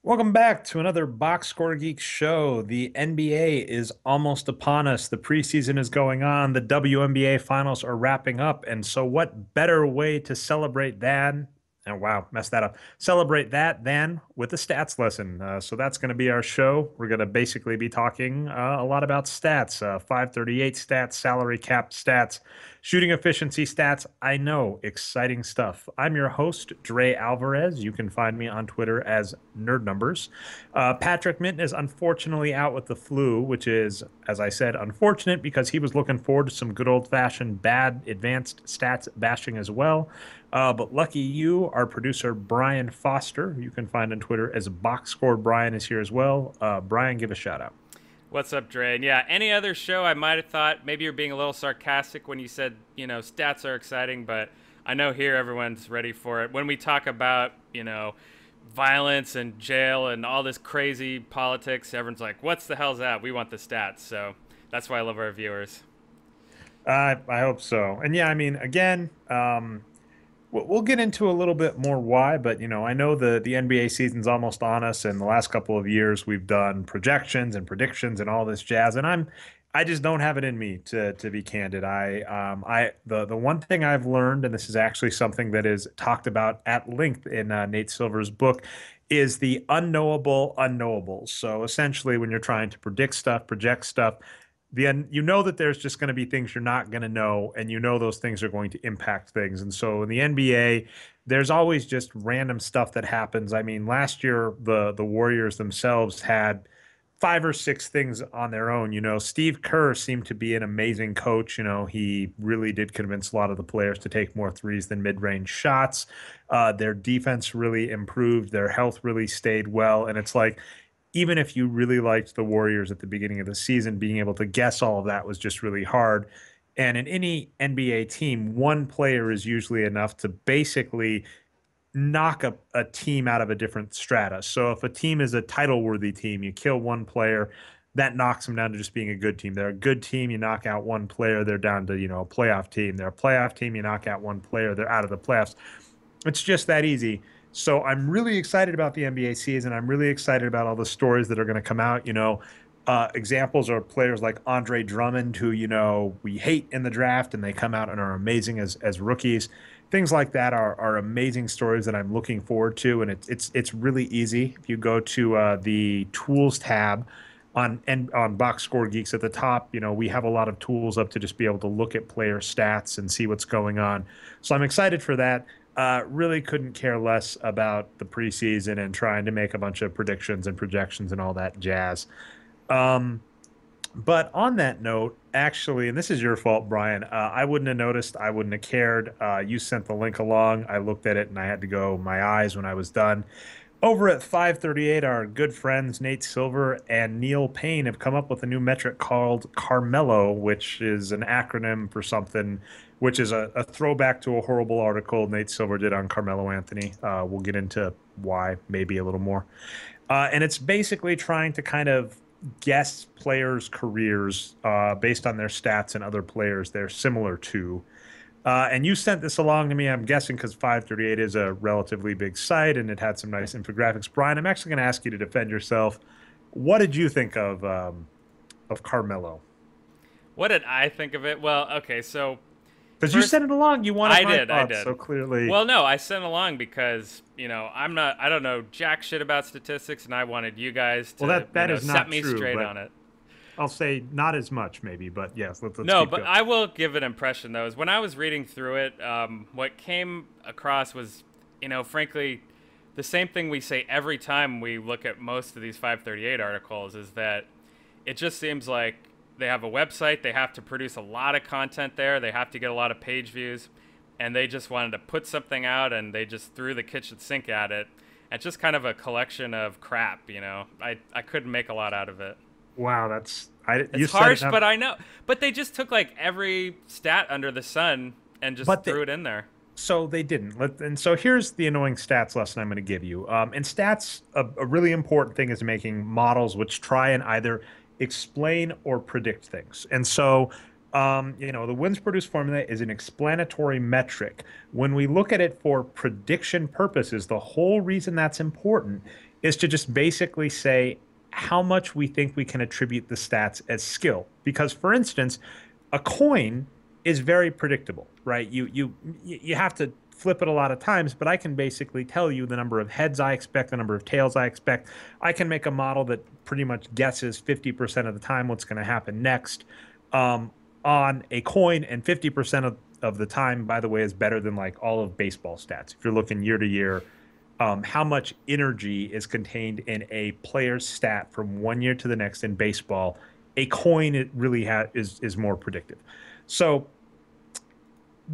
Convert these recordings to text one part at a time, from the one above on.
Welcome back to another Boxscore Geeks show. The NBA is almost upon us. The preseason is going on. The WNBA finals are wrapping up. And so, what better way to celebrate than, and wow, messed that up, celebrate that than with a stats lesson? So, that's going to be our show. We're going to basically be talking a lot about stats, 538 stats, salary cap stats, shooting efficiency stats. I know, exciting stuff. I'm your host, Dre Alvarez. You can find me on Twitter as Nerd Numbers. Patrick Minton is unfortunately out with the flu, which is, as I said, unfortunate because he was looking forward to some good old-fashioned bad advanced stats bashing as well. But lucky you, our producer, Brian Foster, you can find on Twitter as Boxscore Brian, is here as well. Brian, give a shout out. What's up, Dre? And yeah, any other show I might have thought maybe you're being a little sarcastic when you said, stats are exciting, but I know here everyone's ready for it. When we talk about, violence and jail and all this crazy politics, everyone's like, what's the hell's that? We want the stats. So that's why I love our viewers. I hope so. And yeah, I mean, again, we'll get into a little bit more why, but I know the NBA season's almost on us, and the last couple of years we've done projections and predictions and all this jazz, and I just don't have it in me to be candid. The one thing I've learned, and this is actually something that is talked about at length in Nate Silver's book, is the unknowable unknowables. So essentially, when you're trying to predict stuff, project stuff, you know that there's just going to be things you're not going to know, and those things are going to impact things. And so in the NBA, there's always just random stuff that happens. I mean, last year the Warriors themselves had 5 or 6 things on their own. Steve Kerr seemed to be an amazing coach. He really did convince a lot of the players to take more threes than mid-range shots. Their defense really improved. Their health really stayed well. And it's like, even if you really liked the Warriors at the beginning of the season, being able to guess all of that was just really hard. And in any NBA team, one player is usually enough to basically knock a team out of a different strata. So if a team is a title-worthy team, you kill one player, that knocks them down to just being a good team. They're a good team, you knock out one player, they're down to, a playoff team. They're a playoff team, you knock out one player, they're out of the playoffs. It's just that easy. So I'm really excited about the NBA season. I'm really excited about all the stories that are going to come out. Examples are players like Andre Drummond, who, we hate in the draft, and they come out and are amazing as rookies. Things like that are amazing stories that I'm looking forward to, and it's really easy. If you go to the tools tab on Boxscore Geeks at the top, we have a lot of tools up to just be able to look at player stats and see what's going on. So I'm excited for that. Really couldn't care less about the preseason and trying to make a bunch of predictions and projections and all that jazz. But on that note, actually, and this is your fault, Brian, I wouldn't have noticed. I wouldn't have cared. You sent the link along. I looked at it and I had to go my eyes when I was done. Over at 538, our good friends Nate Silver and Neil Payne have come up with a new metric called Carmelo, which is an acronym for something, which is a throwback to a horrible article Nate Silver did on Carmelo Anthony. We'll get into why maybe a little more. And it's basically trying to kind of guess players' careers based on their stats and other players they're similar to. And you sent this along to me, I'm guessing, because 538 is a relatively big site and it had some nice infographics. Brian, I'm actually going to ask you to defend yourself. What did you think of Carmelo? What did I think of it? Well, okay, so because you sent it along, you wanted my thoughts, I did. So clearly. Well, no, I sent it along because I don't know jack shit about statistics, and I wanted you guys to that is not set me true, straight on it. I'll say not as much, maybe, but yes, let's no, keep but going. I will give an impression though. Is when I was reading through it, what came across was, frankly, the same thing we say every time we look at most of these 538 articles is that it just seems like they have a website, they have to produce a lot of content there, they have to get a lot of page views, and they just wanted to put something out and they just threw the kitchen sink at it. It's just kind of a collection of crap, I couldn't make a lot out of it. Wow, it's harsh, but I know. But they just took like every stat under the sun and just threw it in there. So they didn't. And so here's the annoying stats lesson I'm going to give you. In stats, a really important thing is making models which try and either explain or predict things. And so, the wins produced formula is an explanatory metric. When we look at it for prediction purposes, the whole reason that's important is to just basically say how much we think we can attribute the stats as skill. Because, for instance, a coin is very predictable, right? You have to flip it a lot of times, but I can basically tell you the number of heads I expect, the number of tails I expect. I can make a model that pretty much guesses 50% of the time what's going to happen next um, on a coin, and 50% of the time, by the way, is better than like all of baseball stats. If you're looking year to year, how much energy is contained in a player's stat from one year to the next in baseball, a coin it really is more predictive. So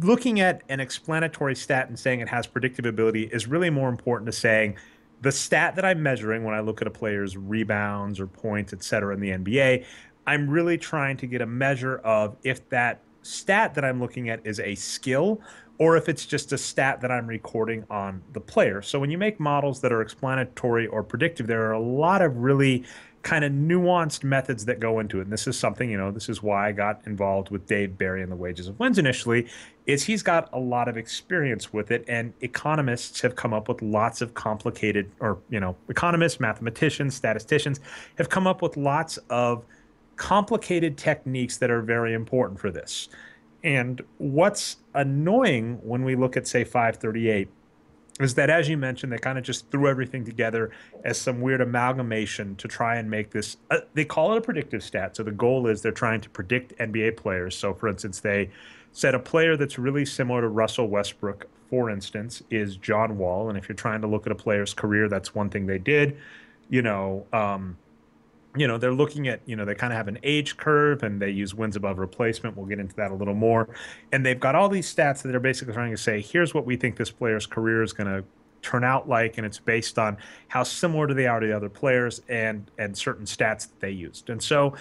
looking at an explanatory stat and saying it has predictive ability is really more important to saying the stat that I'm measuring when I look at a player's rebounds or points, et cetera, in the NBA. I'm really trying to get a measure of if that stat that I'm looking at is a skill or if it's just a stat that I'm recording on the player. So when you make models that are explanatory or predictive, there are a lot of really kind of nuanced methods that go into it. And this is something, this is why I got involved with Dave Barry and the Wages of Wins initially, is he's got a lot of experience with it. And economists have come up with lots of complicated, or, economists, mathematicians, statisticians have come up with lots of complicated techniques that are very important for this. And what's annoying when we look at, say, 538 is that, as you mentioned, they kind of just threw everything together as some weird amalgamation to try and make this. They call it a predictive stat. So the goal is they're trying to predict NBA players. So, for instance, they said a player that's really similar to Russell Westbrook, for instance, is John Wall. And if you're trying to look at a player's career, that's one thing they did. You know, um, they're looking at, they kind of have an age curve and they use wins above replacement. We'll get into that a little more. And they've got all these stats that are basically trying to say, here's what we think this player's career is going to turn out like. And it's based on how similar they are to the other players and certain stats that they used. And so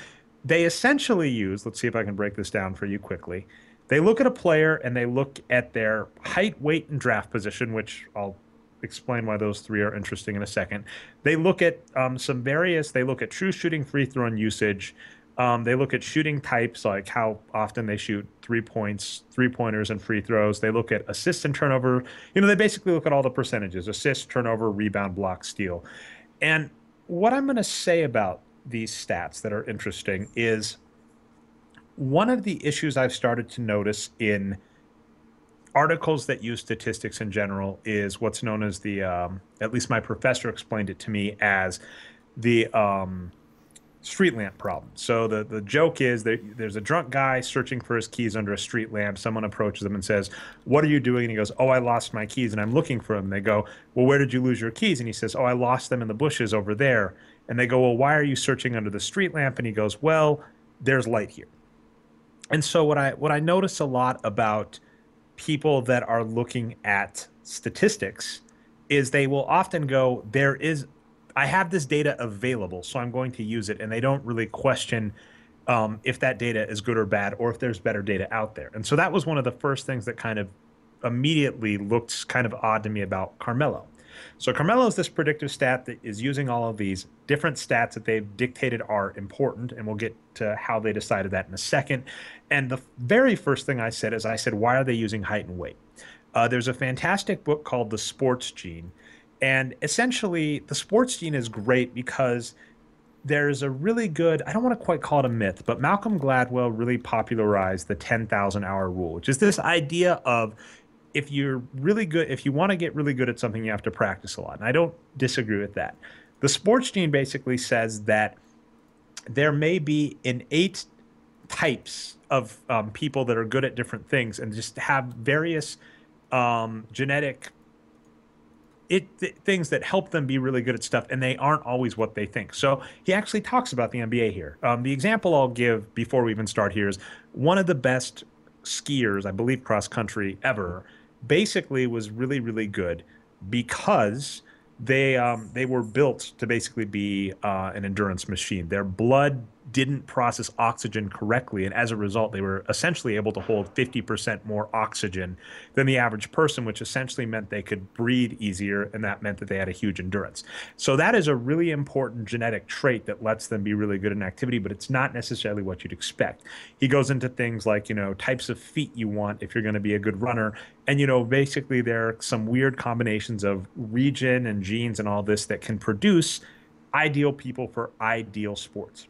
they essentially use, let's see if I can break this down for you quickly. They look at a player and they look at their height, weight, and draft position, which I'll explain why those three are interesting in a second. They look at they look at true shooting, free throw, and usage. They look at shooting types, like how often they shoot 3 points, 3 pointers, and free throws. They look at assists and turnover. They basically look at all the percentages: assist, turnover, rebound, block, steal. And what I'm going to say about these stats that are interesting is one of the issues I've started to notice in articles that use statistics in general is what's known as at least my professor explained it to me as the street lamp problem. So the joke is that there's a drunk guy searching for his keys under a street lamp. Someone approaches him and says, "What are you doing?" And he goes, "Oh, I lost my keys and I'm looking for them." And they go, "Well, where did you lose your keys?" And he says, "Oh, I lost them in the bushes over there." And they go, "Well, why are you searching under the street lamp?" And he goes, "Well, there's light here." And so what I notice a lot about people that are looking at statistics is they will often go, I have this data available, so I'm going to use it. And they don't really question if that data is good or bad, or if there's better data out there. And so that was one of the first things that kind of immediately looked kind of odd to me about Carmelo. So Carmelo is this predictive stat that is using all of these different stats that they've dictated are important, and we'll get to how they decided that in a second. And the very first thing I said is, why are they using height and weight? There's a fantastic book called The Sports Gene, and essentially the sports gene is great because there's a really good, I don't want to quite call it a myth, but Malcolm Gladwell really popularized the 10,000 hour rule, which is this idea of if you're really good, if you want to get really good at something, you have to practice a lot. And I don't disagree with that. The sports gene basically says that there may be innate types of people that are good at different things and just have various genetic things that help them be really good at stuff, and they aren't always what they think. So he actually talks about the NBA here. The example I'll give before we even start here is one of the best skiers, I believe cross country ever, basically was really, really good because they were built to basically be an endurance machine. Their blood didn't process oxygen correctly. And as a result, they were essentially able to hold 50% more oxygen than the average person, which essentially meant they could breathe easier. And that meant that they had a huge endurance. So that is a really important genetic trait that lets them be really good in activity, but it's not necessarily what you'd expect. He goes into things like, types of feet you want if you're going to be a good runner. And, basically there are some weird combinations of region and genes and all this that can produce ideal people for ideal sports.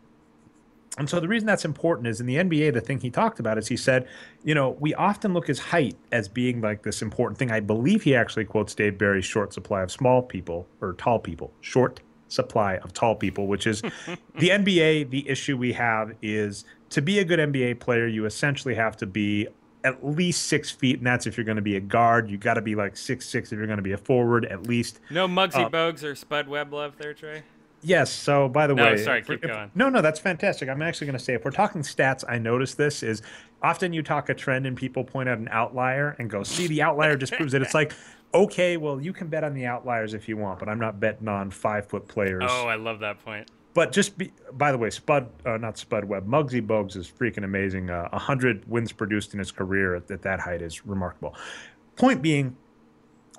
And so the reason that's important is in the NBA, the thing he talked about is he said, we often look at height as being like this important thing. I believe he actually quotes Dave Barry's short supply of small people or tall people, short supply of tall people, which is the NBA. The issue we have is to be a good NBA player, you essentially have to be at least 6 feet. And that's if you're going to be a guard. You got to be like 6'6" if you're going to be a forward, at least. No Muggsy Uh, Bogues or Spud Webb love there, Trey? Yes. So, by the No, way, sorry, keep going. no, that's fantastic. I'm actually going to say, if we're talking stats, I notice this is often you talk a trend and people point out an outlier and go, see, the outlier disproves it. It's like, okay, well, you can bet on the outliers if you want, but I'm not betting on 5 foot Oh, players. I love that point. But by the way, not Spud Webb, Muggsy Bogues is freaking amazing. 100 wins produced in his career at that height is remarkable. Point being,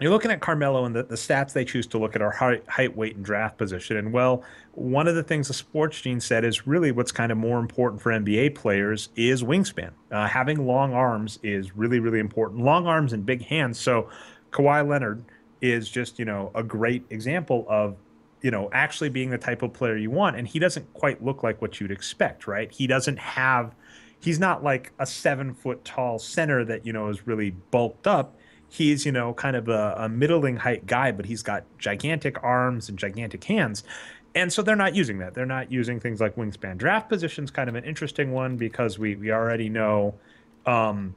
you're looking at Carmelo and the stats they choose to look at are height, weight, and draft position. And well, one of the things the sports gene said is really what's kind of more important for NBA players is wingspan. Having long arms is really, really important. Long arms and big hands. So Kawhi Leonard is just, a great example of, actually being the type of player you want. And he doesn't quite look like what you'd expect, right? He's not like a 7 foot tall center that, is really bulked up. He's, kind of a middling height guy, but he's got gigantic arms and gigantic hands. And so they're not using that. They're not using things like wingspan. Draft position's kind of an interesting one because we already know um,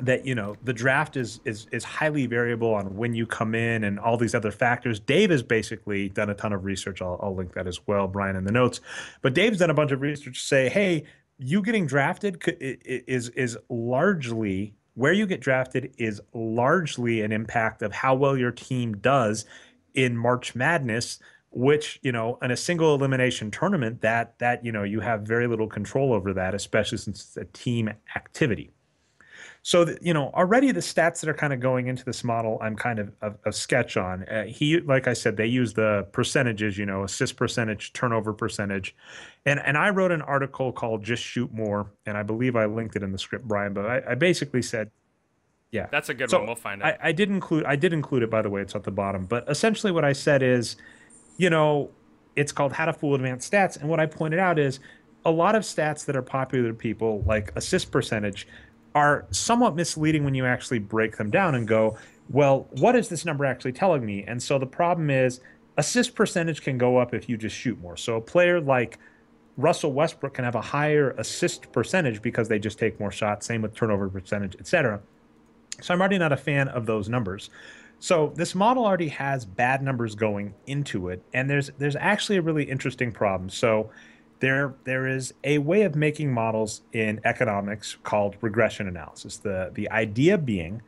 that the draft is highly variable on when you come in and all these other factors. Dave has basically done a ton of research. I'll link that as well, Brian, in the notes. But Dave's done a bunch of research to say, hey, you getting drafted is largely where you get drafted is largely an impact of how well your team does in March Madness, which, in a single elimination tournament that you have very little control over that, especially since it's a team activity. So, already the stats that are kind of going into this model, I'm kind of a sketch on. Like I said, they use the percentages, assist percentage, turnover percentage. And I wrote an article called Just Shoot More. And I believe I linked it in the script, Brian, but I basically said, yeah. That's a good one. So We'll find it. I did include it, by the way, it's at the bottom. But essentially what I said is, you know, it's called How to Fool Advanced Stats. And what I pointed out is a lot of stats that are popular to people, like assist percentage, are somewhat misleading when you actually break them down and go, well, what is this number actually telling me? And so the problem is assist percentage can go up if you just shoot more. So a player like Russell Westbrook can have a higher assist percentage because they just take more shots, same with turnover percentage, etc. So I'm already not a fan of those numbers. So this model already has bad numbers going into it, and there's actually a really interesting problem. So there is a way of making models in economics called regression analysis. The idea being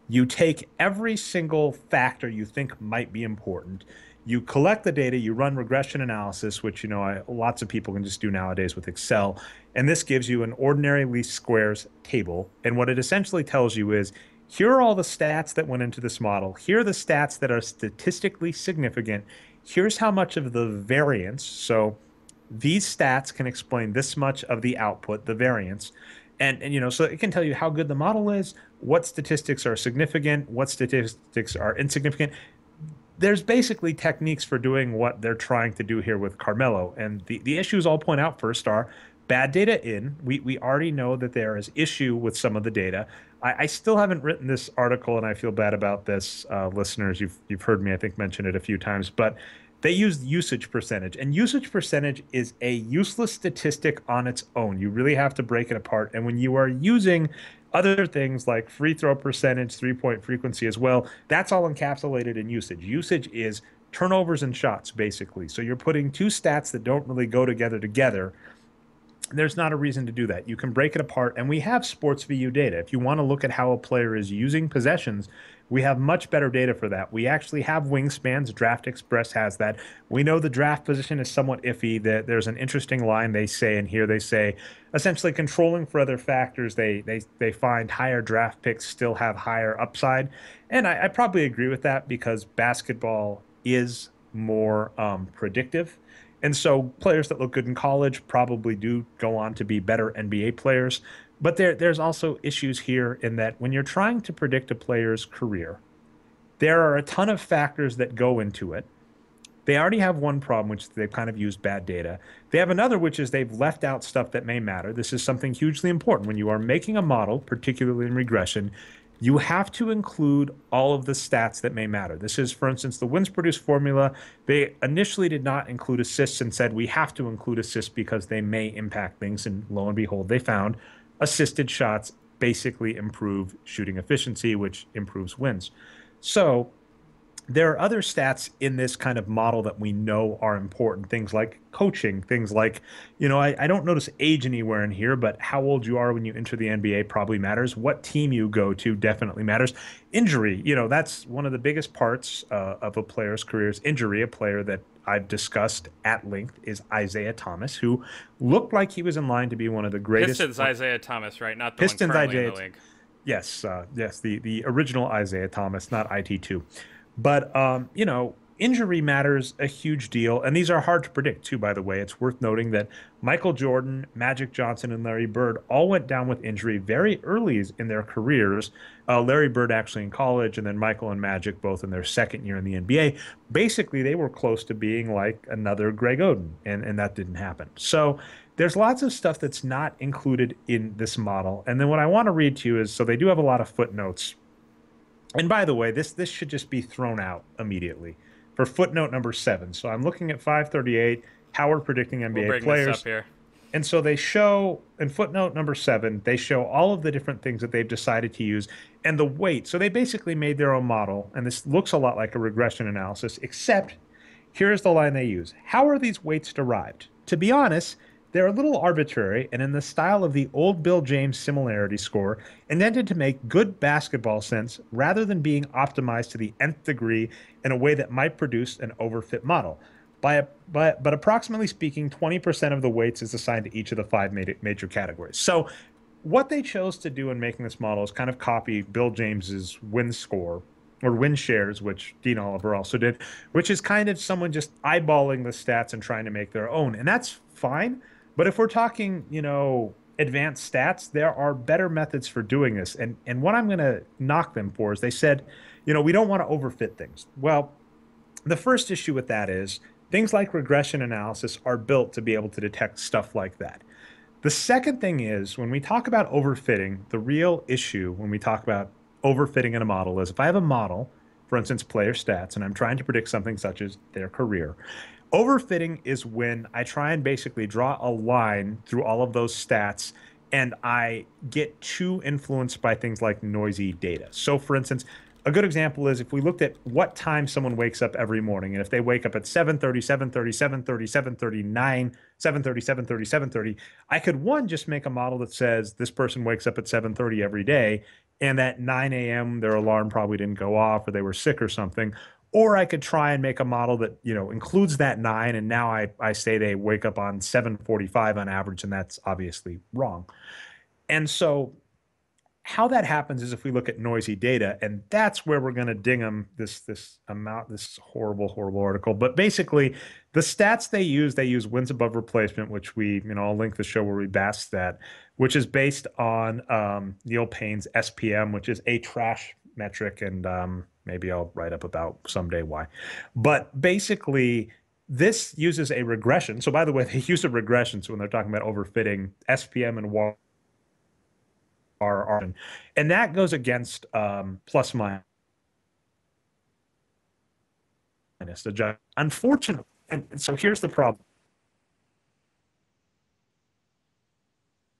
you take every single factor you think might be important, you collect the data, you run regression analysis, which lots of people can just do nowadays with Excel, and this gives you an ordinary least squares table. And what it essentially tells you is here are all the stats that went into this model. Here are the stats that are statistically significant. Here's how much of the variance. So these stats can explain this much of the output, the variance. And so it can tell you how good the model is, what statistics are significant, what statistics are insignificant. There's basically techniques for doing what they're trying to do here with Carmelo. And the issues I'll point out first are bad data in. We already know that there is issue with some of the data. I still haven't written this article, and I feel bad about this, listeners. You've heard me, I think, mention it a few times, but they used usage percentage, and usage percentage is a useless statistic on its own. You really have to break it apart. And when you are using other things like free throw percentage, 3-point frequency as well, that's all encapsulated in usage. Usage is turnovers and shots, basically. So you're putting two stats that don't really go together. There's not a reason to do that. You can break it apart, and we have sports VU data. If you want to look at how a player is using possessions, We have much better data for that. We actually have wingspans. Draft Express has that. We know the draft position is somewhat iffy. That there's an interesting line they say in here. They say essentially controlling for other factors. They find higher draft picks still have higher upside, and I probably agree with that because basketball is more predictive. And so players that look good in college probably do go on to be better NBA players. But there's also issues here in that when you're trying to predict a player's career, there are a ton of factors that go into it. They already have one problem, which they've kind of used bad data. They have another, which is they've left out stuff that may matter. This is something hugely important. When you are making a model, particularly in regression, you have to include all of the stats that may matter. This is, for instance, the wins produced formula. They initially did not include assists and said we have to include assists because they may impact things. And lo and behold, they found assisted shots basically improve shooting efficiency, which improves wins. So there are other stats in this kind of model that we know are important. Things like coaching, things like, I don't notice age anywhere in here, but how old you are when you enter the NBA probably matters. What team you go to definitely matters. Injury, that's one of the biggest parts of a player's career is injury. A player that I've discussed at length is Isaiah Thomas, who looked like he was in line to be one of the greatest. Pistons Isaiah Thomas, right? Not the one Pistons currently in the Isaiah. league. Yes, yes, the original Isaiah Thomas, not IT2. But injury matters a huge deal, and these are hard to predict too, by the way. It's worth noting that Michael Jordan, Magic Johnson, and Larry Bird all went down with injury very early in their careers. Larry Bird actually in college, and then Michael and Magic both in their second year in the NBA. Basically, they were close to being like another Greg Oden, and that didn't happen. So there's lots of stuff that's not included in this model. And then what I want to read to you is, so they do have a lot of footnotes. And by the way, this should just be thrown out immediately for footnote number 7. So I'm looking at 538, how we're predicting We'll NBA bring this up players. here. And so they show in footnote number 7, they show all of the different things that they've decided to use and the weight. So they basically made their own model, and this looks a lot like a regression analysis, except here's the line they use. How are these weights derived? To be honest, they're a little arbitrary and in the style of the old Bill James similarity score, intended to make good basketball sense rather than being optimized to the nth degree in a way that might produce an overfit model. But approximately speaking, 20% of the weights is assigned to each of the 5 major categories. So what they chose to do in making this model is kind of copy Bill James's win score or win shares, which Dean Oliver also did, which is kind of someone just eyeballing the stats and trying to make their own. And that's fine. But if we're talking, advanced stats, there are better methods for doing this. And what I'm going to knock them for is they said, we don't want to overfit things. Well, the first issue with that is things like regression analysis are built to be able to detect stuff like that. The second thing is when we talk about overfitting, the real issue when we talk about overfitting in a model is if I have a model, for instance, player stats, and I'm trying to predict something such as their career. Overfitting is when I try and basically draw a line through all of those stats and I get too influenced by things like noisy data. So, for instance, a good example is if we looked at what time someone wakes up every morning, and if they wake up at 7:30, 7:30, 7:30, 7:39, 7:30, 7:30, 7:30, I could one just make a model that says this person wakes up at 7:30 every day, and at 9 a.m. their alarm probably didn't go off or they were sick or something. Or I could try and make a model that, includes that 9, and now I say they wake up on 7:45 on average, and that's obviously wrong. And so how that happens is if we look at noisy data, and that's where we're going to ding them this horrible article. But basically, the stats they use wins above replacement, which I'll link the show where we bask that, which is based on Neil Payne's SPM, which is a trash metric, and maybe I'll write up about someday why. But basically, this uses a regression. So by the way, they use a regression. So when they're talking about overfitting, SPM and WAR are, and that goes against plus minus the unfortunately. And so here's the problem.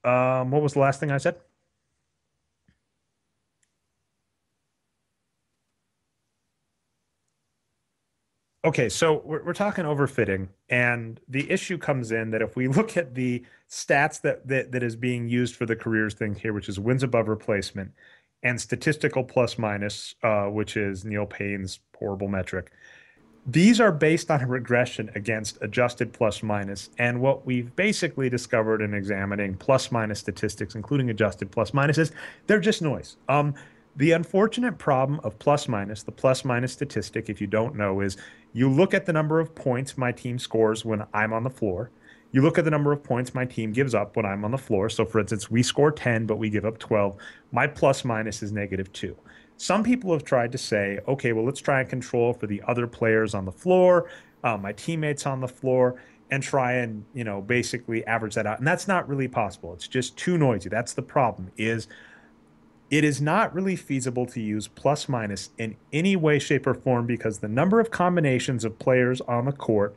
What was the last thing I said? Okay, so we're talking overfitting, and the issue comes in that if we look at the stats that is being used for the careers thing here, which is wins above replacement, and statistical plus minus, which is Neil Payne's horrible metric. These are based on a regression against adjusted plus minus. And what we've basically discovered in examining plus minus statistics, including adjusted plus minus, is they're just noise. The unfortunate problem of plus minus, the plus minus statistic, if you don't know, is you look at the number of points my team scores when I'm on the floor. You look at the number of points my team gives up when I'm on the floor. So, for instance, we score 10, but we give up 12. My plus minus is -2. Some people have tried to say, okay, well, let's try and control for the other players on the floor, my teammates on the floor, and try and, basically average that out. And that's not really possible. It's just too noisy. That's the problem, is it is not really feasible to use plus minus in any way, shape, or form because the number of combinations of players on the court,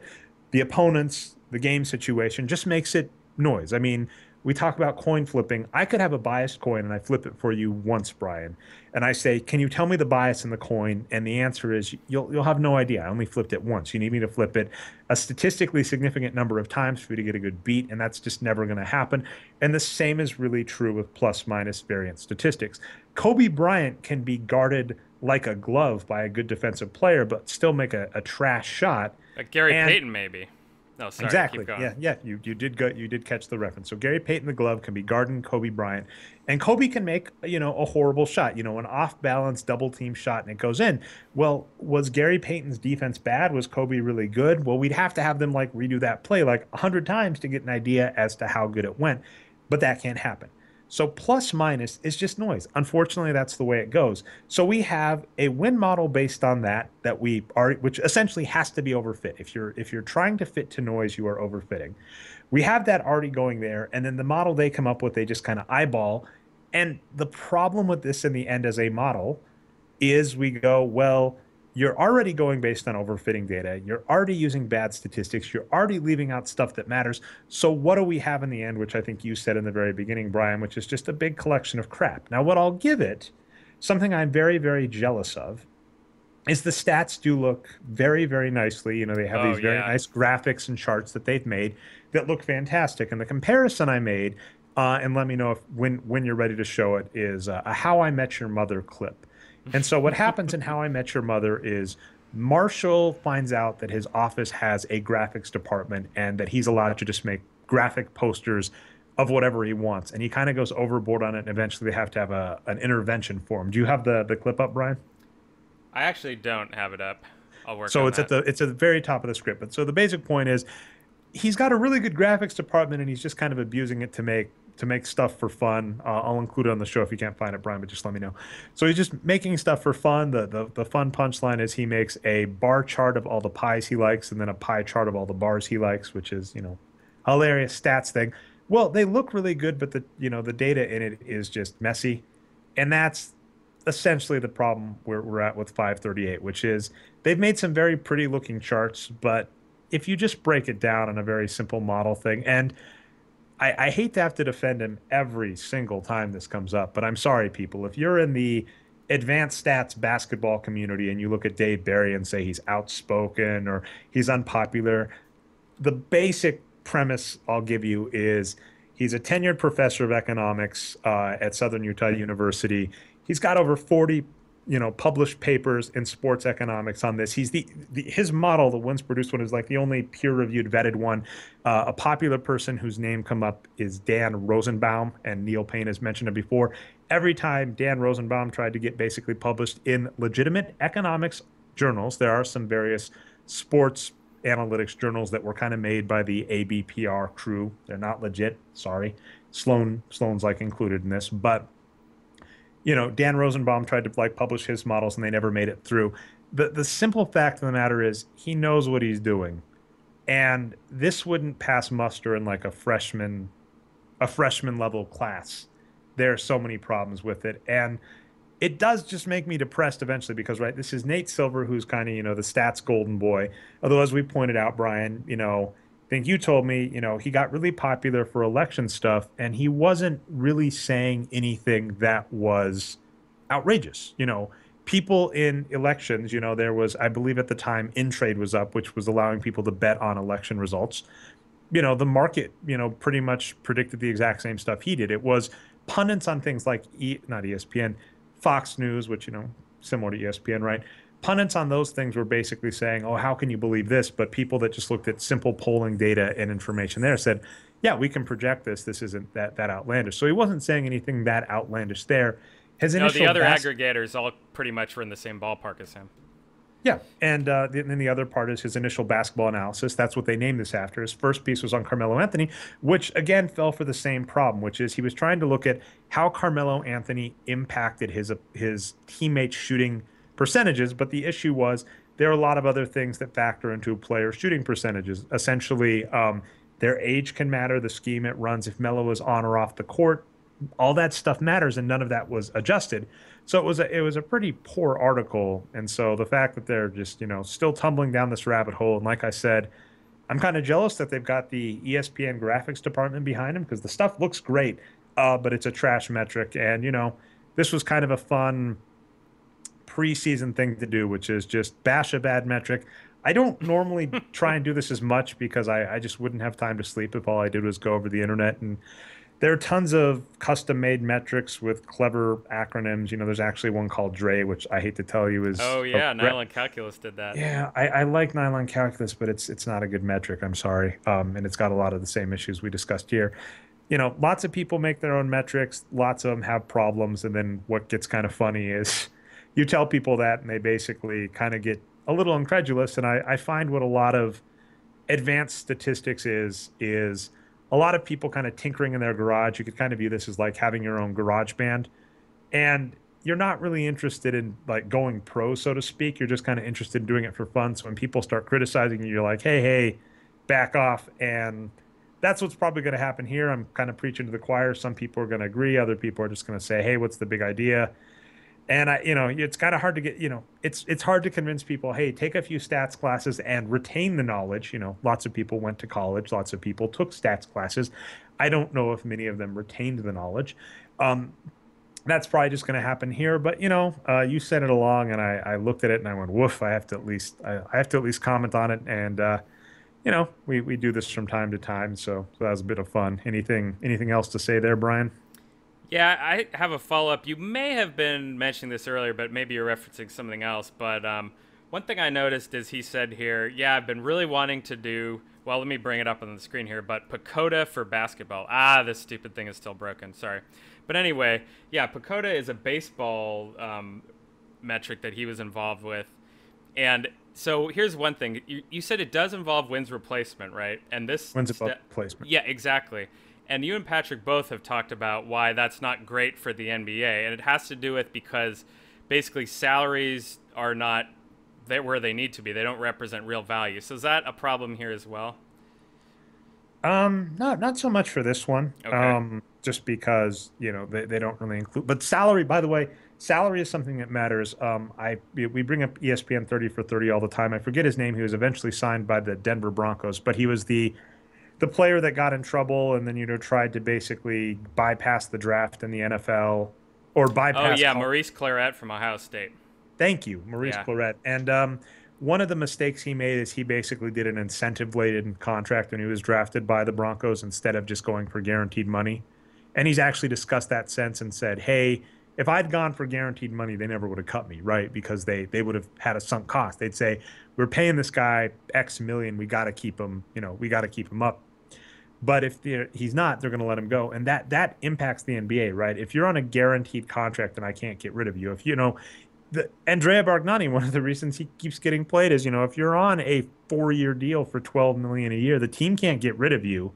the opponents, the game situation just makes it noise. I mean, we talk about coin flipping. I could have a biased coin and I flip it for you once, Brian. And I say, "Can you tell me the bias in the coin?" And the answer is you'll have no idea. I only flipped it once. You need me to flip it a statistically significant number of times for you to get a good beat, and that's just never going to happen. And the same is really true with plus minus variance statistics. Kobe Bryant can be guarded like a glove by a good defensive player, but still make a trash shot. Like Gary And Payton, maybe. No, sorry, keep exactly. going. Yeah, you did catch the reference. So Gary Payton the glove can be guarding Kobe Bryant, and Kobe can make a horrible shot, an off balance double team shot, and it goes in. Well, was Gary Payton's defense bad? Was Kobe really good? Well, we'd have to have them like redo that play like 100 times to get an idea as to how good it went, but that can't happen. So plus minus is just noise. Unfortunately, that's the way it goes. So we have a win model based on that we are, which essentially has to be overfit. If you're trying to fit to noise, you are overfitting. We have that already going there, and then the model they come up with, they just kind of eyeball. And the problem with this in the end as a model is we go, well, you're already going based on overfitting data. You're already using bad statistics. You're already leaving out stuff that matters. So what do we have in the end, which I think you said in the very beginning, Brian, which is just a big collection of crap. Now, what I'll give it, something I'm very, very jealous of, is the stats do look very, very nicely. They have Oh these very yeah. nice graphics and charts that they've made that look fantastic. And the comparison I made, and let me know if when you're ready to show it, is a How I Met Your Mother clip. And so what happens in How I Met Your Mother is Marshall finds out that his office has a graphics department and that he's allowed to just make graphic posters of whatever he wants. And he kind of goes overboard on it, and eventually they have to have an intervention for him. Do you have the clip up, Brian? I actually don't have it up. I'll work So on it's at that. the very top of the script. But so the basic point is he's got a really good graphics department and he's just kind of abusing it to make stuff for fun. I'll include it on the show if you can't find it, Brian, but just let me know. So he's just making stuff for fun. The fun punchline is he makes a bar chart of all the pies he likes and then a pie chart of all the bars he likes, which is, hilarious stats thing. Well, they look really good, but the data in it is just messy. And that's essentially the problem where we're at with 538, which is they've made some very pretty looking charts, but if you just break it down on a very simple model thing, and I hate to have to defend him every single time this comes up, but I'm sorry, people. If you're in the advanced stats basketball community and you look at Dave Barry and say he's outspoken or he's unpopular, the basic premise I'll give you is he's a tenured professor of economics at Southern Utah University. He's got over 40, published papers in sports economics on this. He's his model, the Wins Produced one, is like the only peer-reviewed, vetted one. A popular person whose name come up is Dan Rosenbaum, and Neil Payne has mentioned it before. Every time Dan Rosenbaum tried to get basically published in legitimate economics journals, there are some various sports analytics journals that were kind of made by the ABPR crew. They're not legit. Sorry. Sloan's like included in this, but Dan Rosenbaum tried to like publish his models and they never made it through. The simple fact of the matter is he knows what he's doing. And this wouldn't pass muster in like a freshman level class. There are so many problems with it. And it does just make me depressed eventually because, right, this is Nate Silver, who's kind of, the stats golden boy. Although, as we pointed out, Brian, I think you told me, he got really popular for election stuff and he wasn't really saying anything that was outrageous. People in elections, there was, I believe at the time, in trade was up, which was allowing people to bet on election results. The market, pretty much predicted the exact same stuff he did. It was pundits on things like not ESPN, Fox News, which, similar to ESPN, right? Pundits on those things were basically saying, oh, how can you believe this? But people that just looked at simple polling data and information there said, yeah, we can project this. This isn't that outlandish. So he wasn't saying anything that outlandish there. His No, the initial other bas aggregators all pretty much were in the same ballpark as him. Yeah, and then the other part is his initial basketball analysis. That's what they named this after. His first piece was on Carmelo Anthony, which again fell for the same problem, which is he was trying to look at how Carmelo Anthony impacted his teammates' shooting percentages. But the issue was there are a lot of other things that factor into a player's shooting percentages. Essentially, their age can matter, the scheme it runs, if Melo is on or off the court, all that stuff matters, and none of that was adjusted. So it was a pretty poor article, and so the fact that they're just still tumbling down this rabbit hole, and like I said, I'm kind of jealous that they've got the ESPN graphics department behind them because the stuff looks great, but it's a trash metric, and this was kind of a fun preseason thing to do, which is just bash a bad metric. I don't normally try and do this as much because I just wouldn't have time to sleep if all I did was go over the internet and there are tons of custom made metrics with clever acronyms. There's actually one called DRE, which I hate to tell you is Oh yeah, Nylon Calculus did that. yeah, I like nylon calculus, but it's not a good metric. I'm sorry. And it's got a lot of the same issues we discussed here. Lots of people make their own metrics, lots of them have problems, and then what gets kind of funny is you tell people that and they basically kind of get a little incredulous. And I find what a lot of advanced statistics is a lot of people kind of tinkering in their garage. You could kind of view this as like having your own garage band, and you're not really interested in like going pro, so to speak. You're just kind of interested in doing it for fun. So when people start criticizing you, you're like, hey, back off. And that's what's probably going to happen here. I'm kind of preaching to the choir. Some people are going to agree. Other people are just going to say, hey, what's the big idea? And it's kind of hard to get, it's hard to convince people, hey, take a few stats classes and retain the knowledge. Lots of people went to college, lots of people took stats classes. I don't know if many of them retained the knowledge. That's probably just going to happen here. But you sent it along, and I looked at it and I went, woof. I have to at least comment on it. And we do this from time to time, so that was a bit of fun. Anything else to say there, Brian? Yeah, I have a follow up. You may have been mentioning this earlier, but maybe you're referencing something else. But one thing I noticed is he said here, yeah, I've been really wanting to do, well, let me bring it up on the screen here, but Pacoda for basketball. Ah, this stupid thing is still broken. Sorry. But anyway, yeah, Pacoda is a baseball metric that he was involved with. And so here's one thing. You said it does involve wins replacement, right? And this When's above placement? yeah, exactly. And you and Patrick both have talked about why that's not great for the NBA, and it has to do with because basically salaries are not where they need to be. They don't represent real value. So is that a problem here as well? Not so much for this one. Okay. Just because, they don't really include, but salary, by the way, salary is something that matters. We bring up ESPN 30 for 30 all the time. I forget his name. He was eventually signed by the Denver Broncos, but he was the player that got in trouble and then, tried to basically bypass the draft in the NFL or Oh bypass yeah, Maurice Claret from Ohio State. Thank you, Maurice Yeah. Claret. And one of the mistakes he made is he basically did an incentive-laden contract when he was drafted by the Broncos instead of just going for guaranteed money. And he's actually discussed that sense and said, "Hey, if I'd gone for guaranteed money, they never would have cut me, right? Because they would have had a sunk cost. They'd say, we're paying this guy X million, we got to keep him, we got to keep him up. But if he's not, they're going to let him go, and that impacts the NBA, right? If you're on a guaranteed contract and I can't get rid of you, if the Andrea Bargnani, one of the reasons he keeps getting played is, if you're on a 4-year deal for 12 million a year, the team can't get rid of you,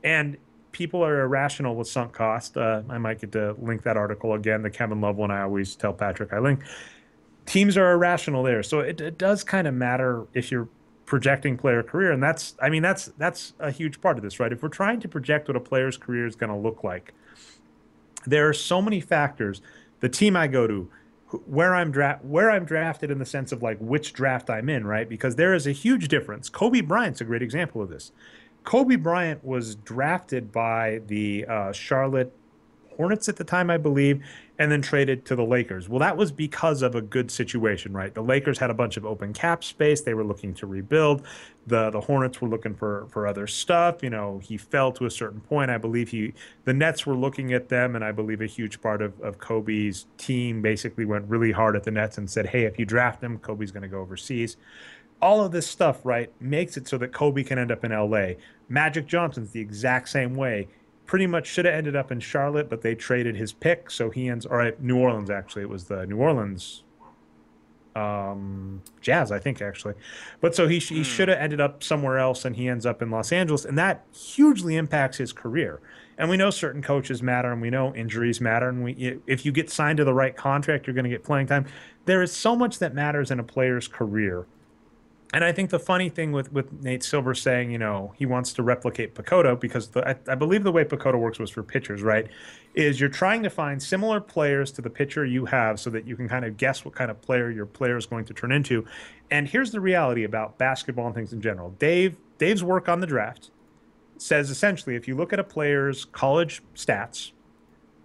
and people are irrational with sunk cost. I might get to link that article again, the Kevin Love one. I always tell Patrick I link. Teams are irrational there, so it does kind of matter if you're projecting player career, and that's a huge part of this, right? If we're trying to project what a player's career is going to look like, there are so many factors. The team I go to, where I'm drafted in the sense of like which draft I'm in, right? Because there is a huge difference. Kobe Bryant's a great example of this. Kobe Bryant was drafted by the Charlotte Hornets at the time, I believe, and then traded to the Lakers. Well, that was because of a good situation, right? The Lakers had a bunch of open cap space. They were looking to rebuild. The Hornets were looking for other stuff. He fell to a certain point. I believe the Nets were looking at them, and I believe a huge part of Kobe's team basically went really hard at the Nets and said, "Hey, if you draft him, Kobe's going to go overseas." All of this stuff, right, makes it so that Kobe can end up in LA. Magic Johnson's the exact same way. Pretty much should have ended up in Charlotte, but they traded his pick, so he ends, or New Orleans actually. It was the New Orleans Jazz, I think actually. But so he should Mm. have ended up somewhere else, and he ends up in Los Angeles, and that hugely impacts his career. And we know certain coaches matter, and we know injuries matter, and if you get signed to the right contract, you're going to get playing time. There is so much that matters in a player's career, and I think the funny thing with Nate Silver saying, he wants to replicate Pakoto, because I believe the way Pakoto works was for pitchers, right? Is you're trying to find similar players to the pitcher you have so that you can kind of guess what kind of player your player is going to turn into. And here's the reality about basketball and things in general. Dave's work on the draft says essentially if you look at a player's college stats,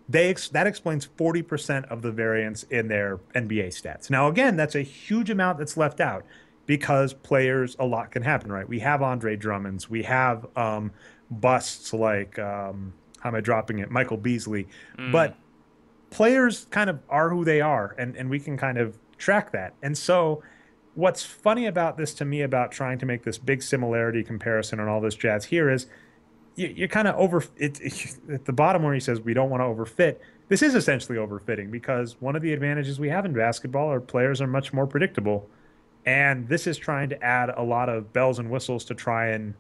that explains 40% of the variance in their NBA stats. Now, again, that's a huge amount that's left out because players, a lot can happen, right? We have Andre Drummonds, we have busts like, how am I dropping it? Michael Beasley. Mm. But players kind of are who they are, and we can kind of track that. And so, what's funny about this to me about trying to make this big similarity comparison and all this jazz here is you're kind of at the bottom where he says we don't want to overfit. This is essentially overfitting because one of the advantages we have in basketball are players are much more predictable, and this is trying to add a lot of bells and whistles to try and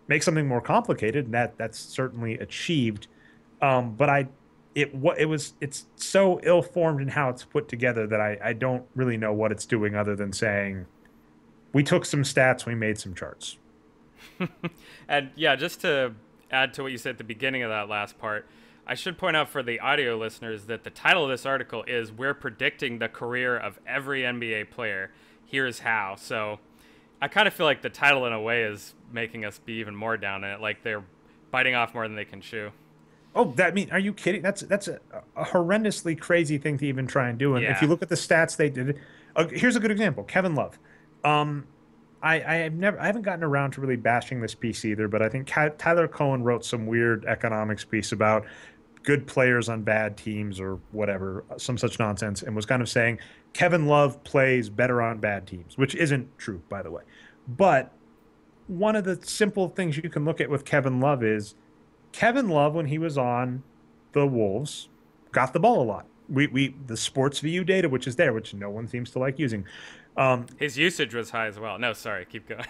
make something more complicated, and that's certainly achieved. But it's so ill formed in how it's put together that I don't really know what it's doing other than saying we took some stats, we made some charts. And yeah, just to add to what you said at the beginning of that last part, I should point out for the audio listeners that the title of this article is "We're Predicting the Career of Every NBA Player. Here's How." So I kind of feel like the title in a way is making us be even more down in it, like they're biting off more than they can chew. Oh, are you kidding? That's a horrendously crazy thing to even try and do. And if you Yeah. look at the stats they did, here's a good example: Kevin Love. Um, I haven't gotten around to really bashing this piece either, but I think Tyler Cohen wrote some weird economics piece about good players on bad teams or whatever, some such nonsense, and was kind of saying Kevin Love plays better on bad teams, which isn't true, by the way. But one of the simple things you can look at with Kevin Love is Kevin Love, when he was on the Wolves, got the ball a lot. We the sports VU data, which is there, which no one seems to like using. Um, His usage was high as well. No, sorry, keep going.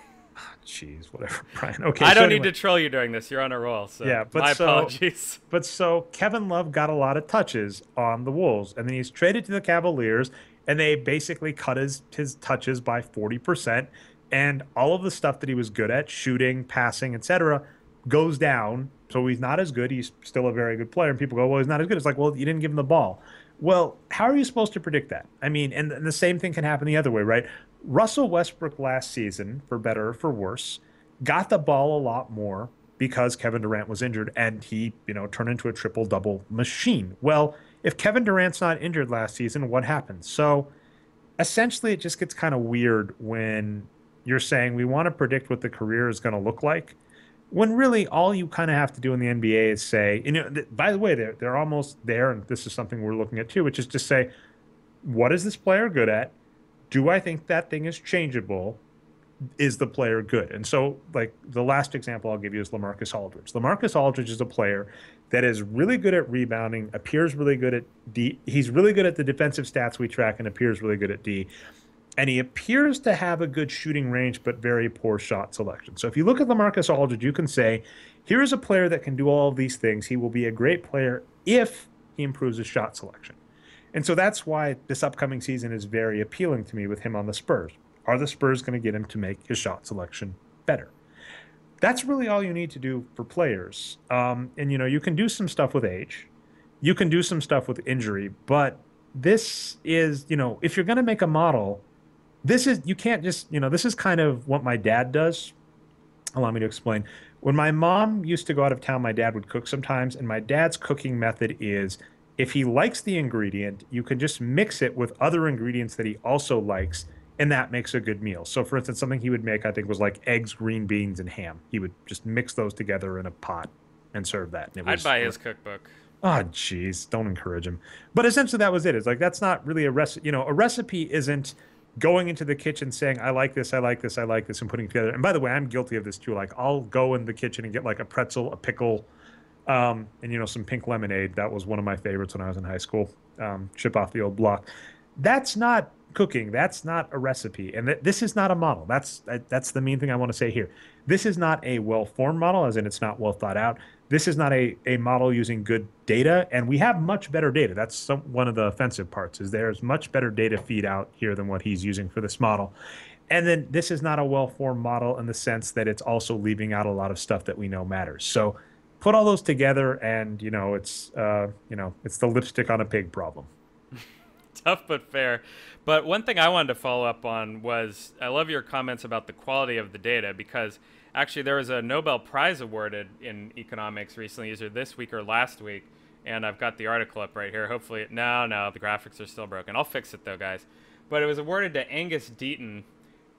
Jeez, whatever, Brian. Okay, I so don't need anyway, to troll you during this. You're on a roll, so yeah, my apologies. but so Kevin Love got a lot of touches on the Wolves, and then he's traded to the Cavaliers, and they basically cut his touches by 40%, and all of the stuff that he was good at, shooting, passing, etc., goes down. So he's not as good. He's still a very good player, and people go, "Well, he's not as good." It's like, well, you didn't give him the ball. Well, how are you supposed to predict that? I mean, and the same thing can happen the other way, right? Russell Westbrook last season, for better or for worse, got the ball a lot more because Kevin Durant was injured and he, turned into a triple double machine. Well, if Kevin Durant's not injured last season, what happens? So essentially, it just gets kind of weird when you're saying we want to predict what the career is going to look like, when really all you kind of have to do in the NBA is say, by the way, they're almost there, and this is something we're looking at too, which is just say, what is this player good at? Do I think that thing is changeable? Is the player good? And so, like the last example I'll give you is LaMarcus Aldridge. LaMarcus Aldridge is a player that is really good at rebounding, appears really good at D. He's really good at the defensive stats we track and appears really good at D. And he appears to have a good shooting range, but very poor shot selection. So if you look at LaMarcus Aldridge, you can say, here is a player that can do all of these things. He will be a great player if he improves his shot selection. And so that's why this upcoming season is very appealing to me with him on the Spurs. Are the Spurs going to get him to make his shot selection better? That's really all you need to do for players. And you can do some stuff with age, you can do some stuff with injury, but this is, if you're going to make a model, you can't just, this is kind of what my dad does. Allow me to explain. When my mom used to go out of town, my dad would cook sometimes, and my dad's cooking method is if he likes the ingredient, you can just mix it with other ingredients that he also likes, and that makes a good meal. So, for instance, something he would make, I think, was like eggs, green beans, and ham. He would just mix those together in a pot and serve that. And it I'd was, buy his cookbook. oh, geez, don't encourage him. But essentially, that was it. It's like that's not really a recipe. A recipe isn't going into the kitchen saying, "I like this, I like this, I like this," and putting it together. And by the way, I'm guilty of this too. Like, I'll go in the kitchen and get like a pretzel, a pickle, and some pink lemonade. That was one of my favorites when I was in high school. Ship off the old block. That's not cooking. That's not a recipe, and this is not a model. That's the main thing I want to say here. This is not a well-formed model, as in it's not well thought out. This is not a model using good data, and we have much better data. That's one of the offensive parts is there's much better data feed out here than what he's using for this model. And then this is not a well-formed model in the sense that it's also leaving out a lot of stuff that we know matters. So put all those together, and it's the lipstick on a pig problem. Tough but fair. But one thing I wanted to follow up on was I love your comments about the quality of the data because actually there was a Nobel Prize awarded in economics recently, either this week or last week, and I've got the article up right here. Hopefully, no, the graphics are still broken. I'll fix it though, guys. But it was awarded to Angus Deaton,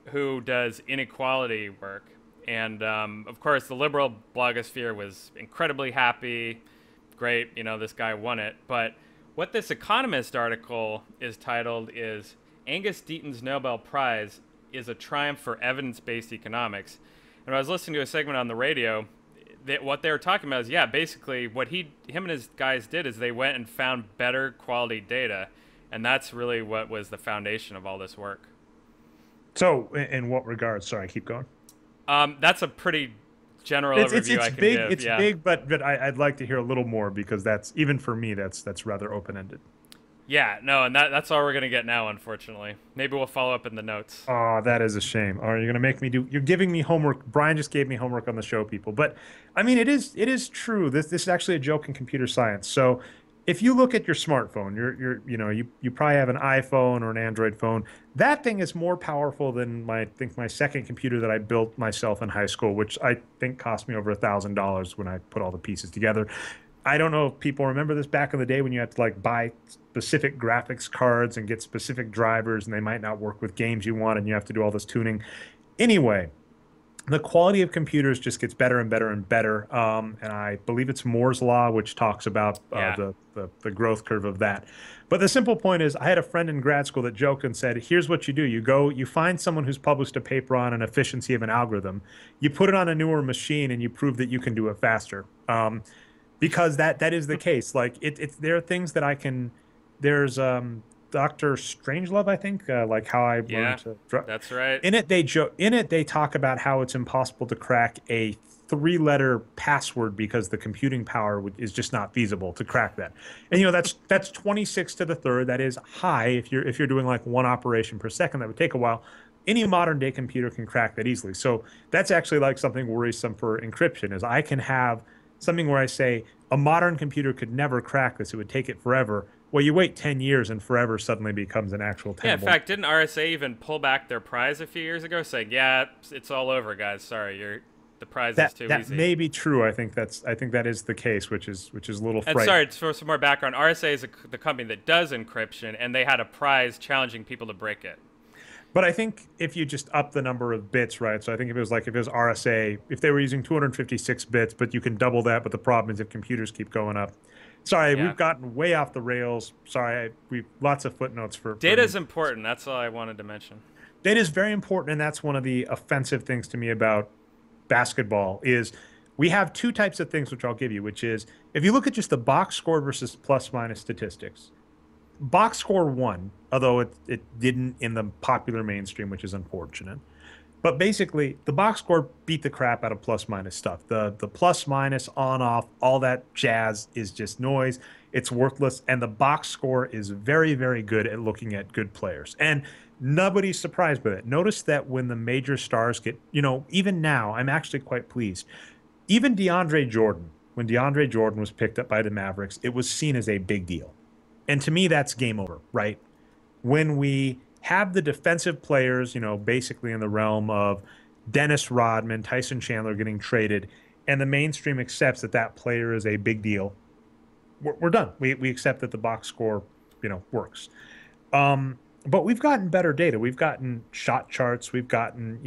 who does inequality work. And of course, the liberal blogosphere was incredibly happy. Great, this guy won it. But what this Economist article is titled is Angus Deaton's Nobel Prize is a triumph for evidence-based economics. And I was listening to a segment on the radio, what they were talking about is, yeah, basically what him and his guys did is they went and found better quality data. And that's really what was the foundation of all this work. So, in what regards? Sorry, keep going. That's a pretty general It's overview it's I can big. give. It's Yeah. big, but I'd like to hear a little more because that's even for me that's rather open ended. Yeah, no, and that's all we're going to get now, unfortunately. Maybe we'll follow up in the notes. Oh, that is a shame. Are you going to make me do? You're giving me homework. Brian just gave me homework on the show, people. But I mean, it is true. This is actually a joke in computer science. So if you look at your smartphone, you probably have an iPhone or an Android phone. That thing is more powerful than I think my second computer that I built myself in high school, which I think cost me over $1,000 when I put all the pieces together. I don't know if people remember this back in the day when you had to like buy specific graphics cards and get specific drivers, and they might not work with games you want, and you have to do all this tuning. Anyway, the quality of computers just gets better and better and better. And I believe it's Moore's Law, which talks about Yeah. the growth curve of that. But the simple point is, I had a friend in grad school that joked and said, "Here's what you do: you find someone who's published a paper on an efficiency of an algorithm, you put it on a newer machine, and you prove that you can do it faster." Because that is the case. Like there are things that I can. There's Dr. Strangelove, I think, like how I Yeah, learned to draw. that's right. In it they talk about how it's impossible to crack a three-letter password because the computing power is just not feasible to crack that. And that's 26 to the third. That is high if you're doing like one operation per second. That would take a while. Any modern day computer can crack that easily. So that's actually like something worrisome for encryption is I can have something where I say a modern computer could never crack this. It would take it forever. Well, you wait 10 years and forever suddenly becomes an actual Yeah, in tenable. fact, didn't RSA even pull back their prize a few years ago, saying, "Yeah, it's all over, guys. Sorry, the prize is That too that easy." may be true. I think that is the case, which is a little And frightening. sorry, for some more background, RSA is the company that does encryption, and they had a prize challenging people to break it. But I think if you just up the number of bits, right? So I think if it was RSA, if they were using 256 bits, but you can double that, but the problem is if computers keep going up. Sorry, Yeah. we've gotten way off the rails. Sorry, we lots of footnotes for Data me. is important. That's all I wanted to mention. Data is very important, and that's one of the offensive things to me about basketball is we have two types of things which I'll give you, which is if you look at just the box score versus plus minus statistics, box score won, although it didn't in the popular mainstream, which is unfortunate. But basically, the box score beat the crap out of plus minus stuff. The plus minus on off, all that jazz is just noise. It's worthless, and the box score is very very good at looking at good players. And nobody's surprised by that. Notice that when the major stars get, even now, I'm actually quite pleased. Even DeAndre Jordan, when DeAndre Jordan was picked up by the Mavericks, it was seen as a big deal. And to me, that's game over, right? When we have the defensive players, basically in the realm of Dennis Rodman, Tyson Chandler getting traded, and the mainstream accepts that that player is a big deal, we're done. We accept that the box score, works. But we've gotten better data. We've gotten shot charts. We've gotten,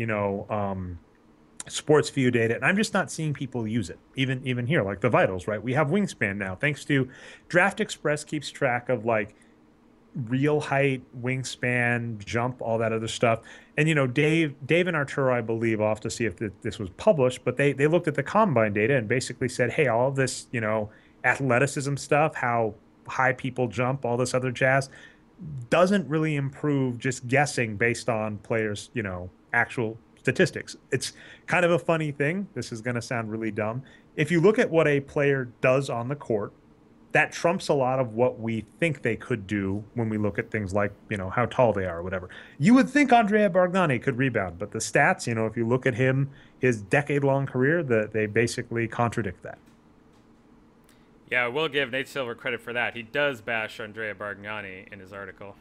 sports view data, and I'm just not seeing people use it. Even here, like the vitals, right? We have Wingspan now, thanks to Draft Express keeps track of like real height, wingspan, jump, all that other stuff. And Dave and Arturo, I believe, I'll have to see if this was published, but they looked at the combine data and basically said, hey, all of this, athleticism stuff, how high people jump, all this other jazz, doesn't really improve just guessing based on players, actual statistics. It's kind of a funny thing. This is going to sound really dumb. If you look at what a player does on the court, that trumps a lot of what we think they could do when we look at things like, how tall they are or whatever. You would think Andrea Bargnani could rebound, but the stats, if you look at him, his decade-long career, they basically contradict that. Yeah, I will give Nate Silver credit for that. He does bash Andrea Bargnani in his article.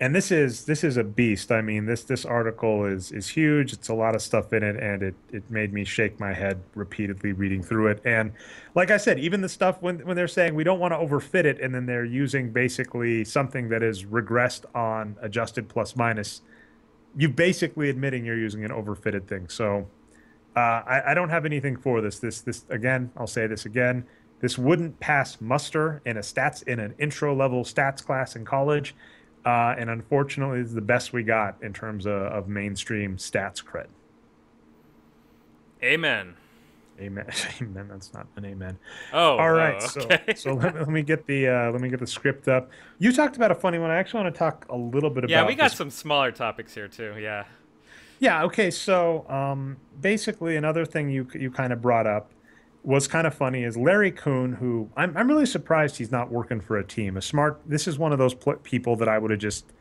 And this is a beast. I mean, this article is huge. It's a lot of stuff in it, and it made me shake my head repeatedly reading through it. And like I said, even the stuff when they're saying we don't want to overfit it, and then they're using basically something that is regressed on adjusted plus minus, you basically admitting you're using an overfitted thing. So I don't have anything for this. This again, I'll say this again. This wouldn't pass muster in an intro level stats class in college. And unfortunately, it's the best we got in terms of mainstream stats cred. Amen. Amen. Amen. That's not an amen. Oh, All right. oh, So okay. so let me get the script up. You talked about a funny one. I actually want to talk a little bit Yeah, we about got this. some smaller topics here too. Yeah. Yeah. Okay. So basically, another thing you kind of brought up was kind of funny is Larry Kuhn, who I'm really surprised he's not working for a team. This is one of those people that I would have just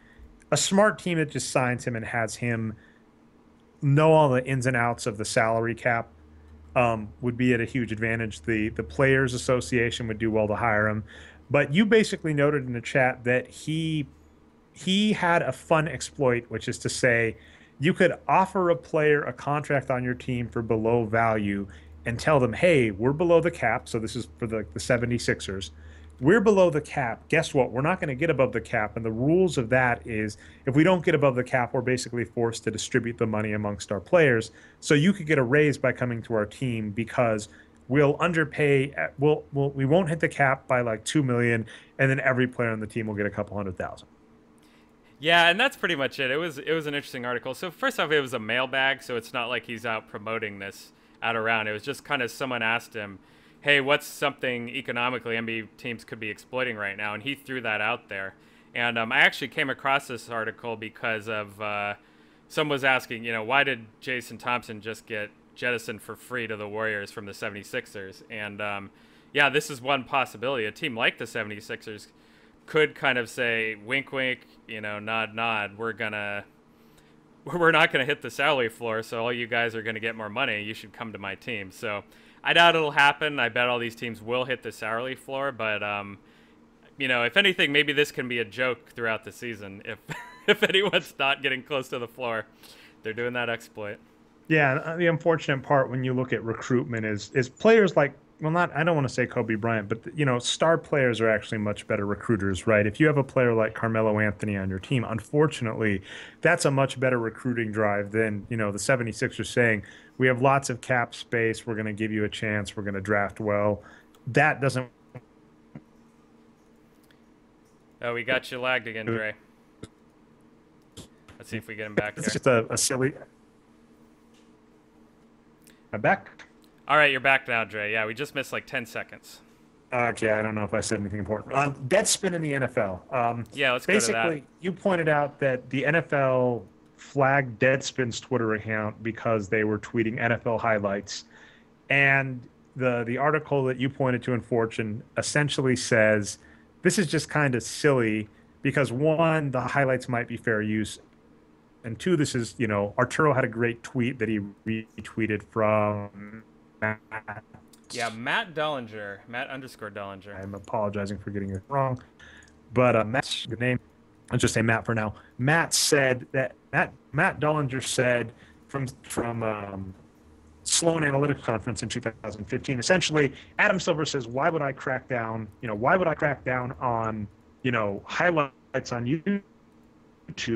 a smart team that just signs him and has him know all the ins and outs of the salary cap, would be at a huge advantage. The Players Association would do well to hire him. But you basically noted in the chat that he had a fun exploit, which is to say you could offer a player a contract on your team for below value and tell them, hey, we're below the cap. So this is for the 76ers. We're below the cap. Guess what? We're not going to get above the cap. And the rules of that is if we don't get above the cap, we're basically forced to distribute the money amongst our players. So you could get a raise by coming to our team because we'll underpay. We won't hit the cap by like 2 million, and then every player on the team will get a couple 100,000. Yeah, and that's pretty much it. It was an interesting article. So first off, it was a mailbag, so it's not like he's out promoting this out around. It was just kind of someone asked him, hey, what's something economically NBA teams could be exploiting right now? And he threw that out there. And I actually came across this article because of someone was asking, why did Jason Thompson just get jettisoned for free to the Warriors from the 76ers? And yeah, this is one possibility. A team like the 76ers could kind of say, wink, wink, nod, nod, we're not going to hit the salary floor, so all you guys are going to get more money. You should come to my team. So I doubt it'll happen. I bet all these teams will hit the salary floor, but if anything, maybe this can be a joke throughout the season. If if anyone's not getting close to the floor, they're doing that exploit. Yeah, the unfortunate part when you look at recruitment is players like, well, not I don't want to say Kobe Bryant, but star players are actually much better recruiters, right? If you have a player like Carmelo Anthony on your team, unfortunately, that's a much better recruiting drive than, the 76ers saying, we have lots of cap space, we're going to give you a chance, we're going to draft well. That doesn't Oh, we got you lagged again, Dre. Let's see if we get him back it's here. just a silly. I'm back. All right, you're back now, Dre. Yeah, we just missed like 10 seconds. Okay, I don't know if I said anything important. Deadspin in the NFL. Yeah, let's go to that. Basically, you pointed out that the NFL flagged Deadspin's Twitter account because they were tweeting NFL highlights, and the article that you pointed to in Fortune essentially says this is just kind of silly because one, the highlights might be fair use, and two, this is Arturo had a great tweet that he retweeted from Matt. Yeah, Matt Dollinger, Matt underscore Dollinger. I'm apologizing for getting it wrong, but Matt's good name. Let's just say Matt for now. Matt said that Matt Dollinger said from Sloan Analytics conference in 2015. Essentially, Adam Silver says, "Why would I crack down? Why would I crack down on highlights on YouTube?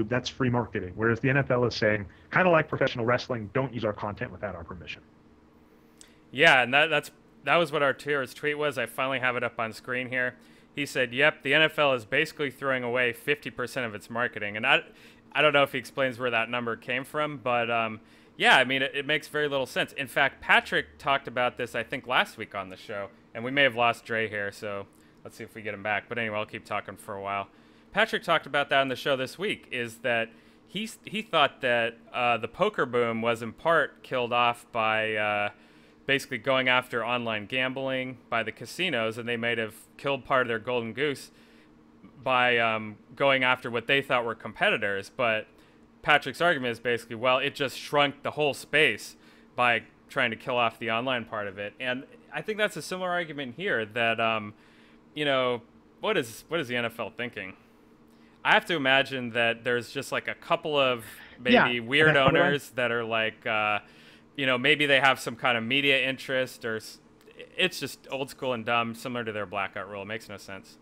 That's free marketing." Whereas the NFL is saying, kind of like professional wrestling, don't use our content without our permission. Yeah, and that was what Arturo's tweet was. I finally have it up on screen here. He said, "Yep, the NFL is basically throwing away 50% of its marketing." And I don't know if he explains where that number came from, but yeah, I mean, it makes very little sense. In fact, Patrick talked about this, I think, last week on the show, and we may have lost Dre here, so let's see if we get him back. But anyway, I'll keep talking for a while. Patrick talked about that on the show this week, is that he thought that the poker boom was in part killed off by basically going after online gambling by the casinos, and they might have killed part of their golden goose by going after what they thought were competitors. But Patrick's argument is basically, well, it just shrunk the whole space by trying to kill off the online part of it. And I think that's a similar argument here that, what is the NFL thinking? I have to imagine that there's just like a couple of maybe weird owners that are like, maybe they have some kind of media interest, or it's just old school and dumb, similar to their blackout rule. It makes no sense.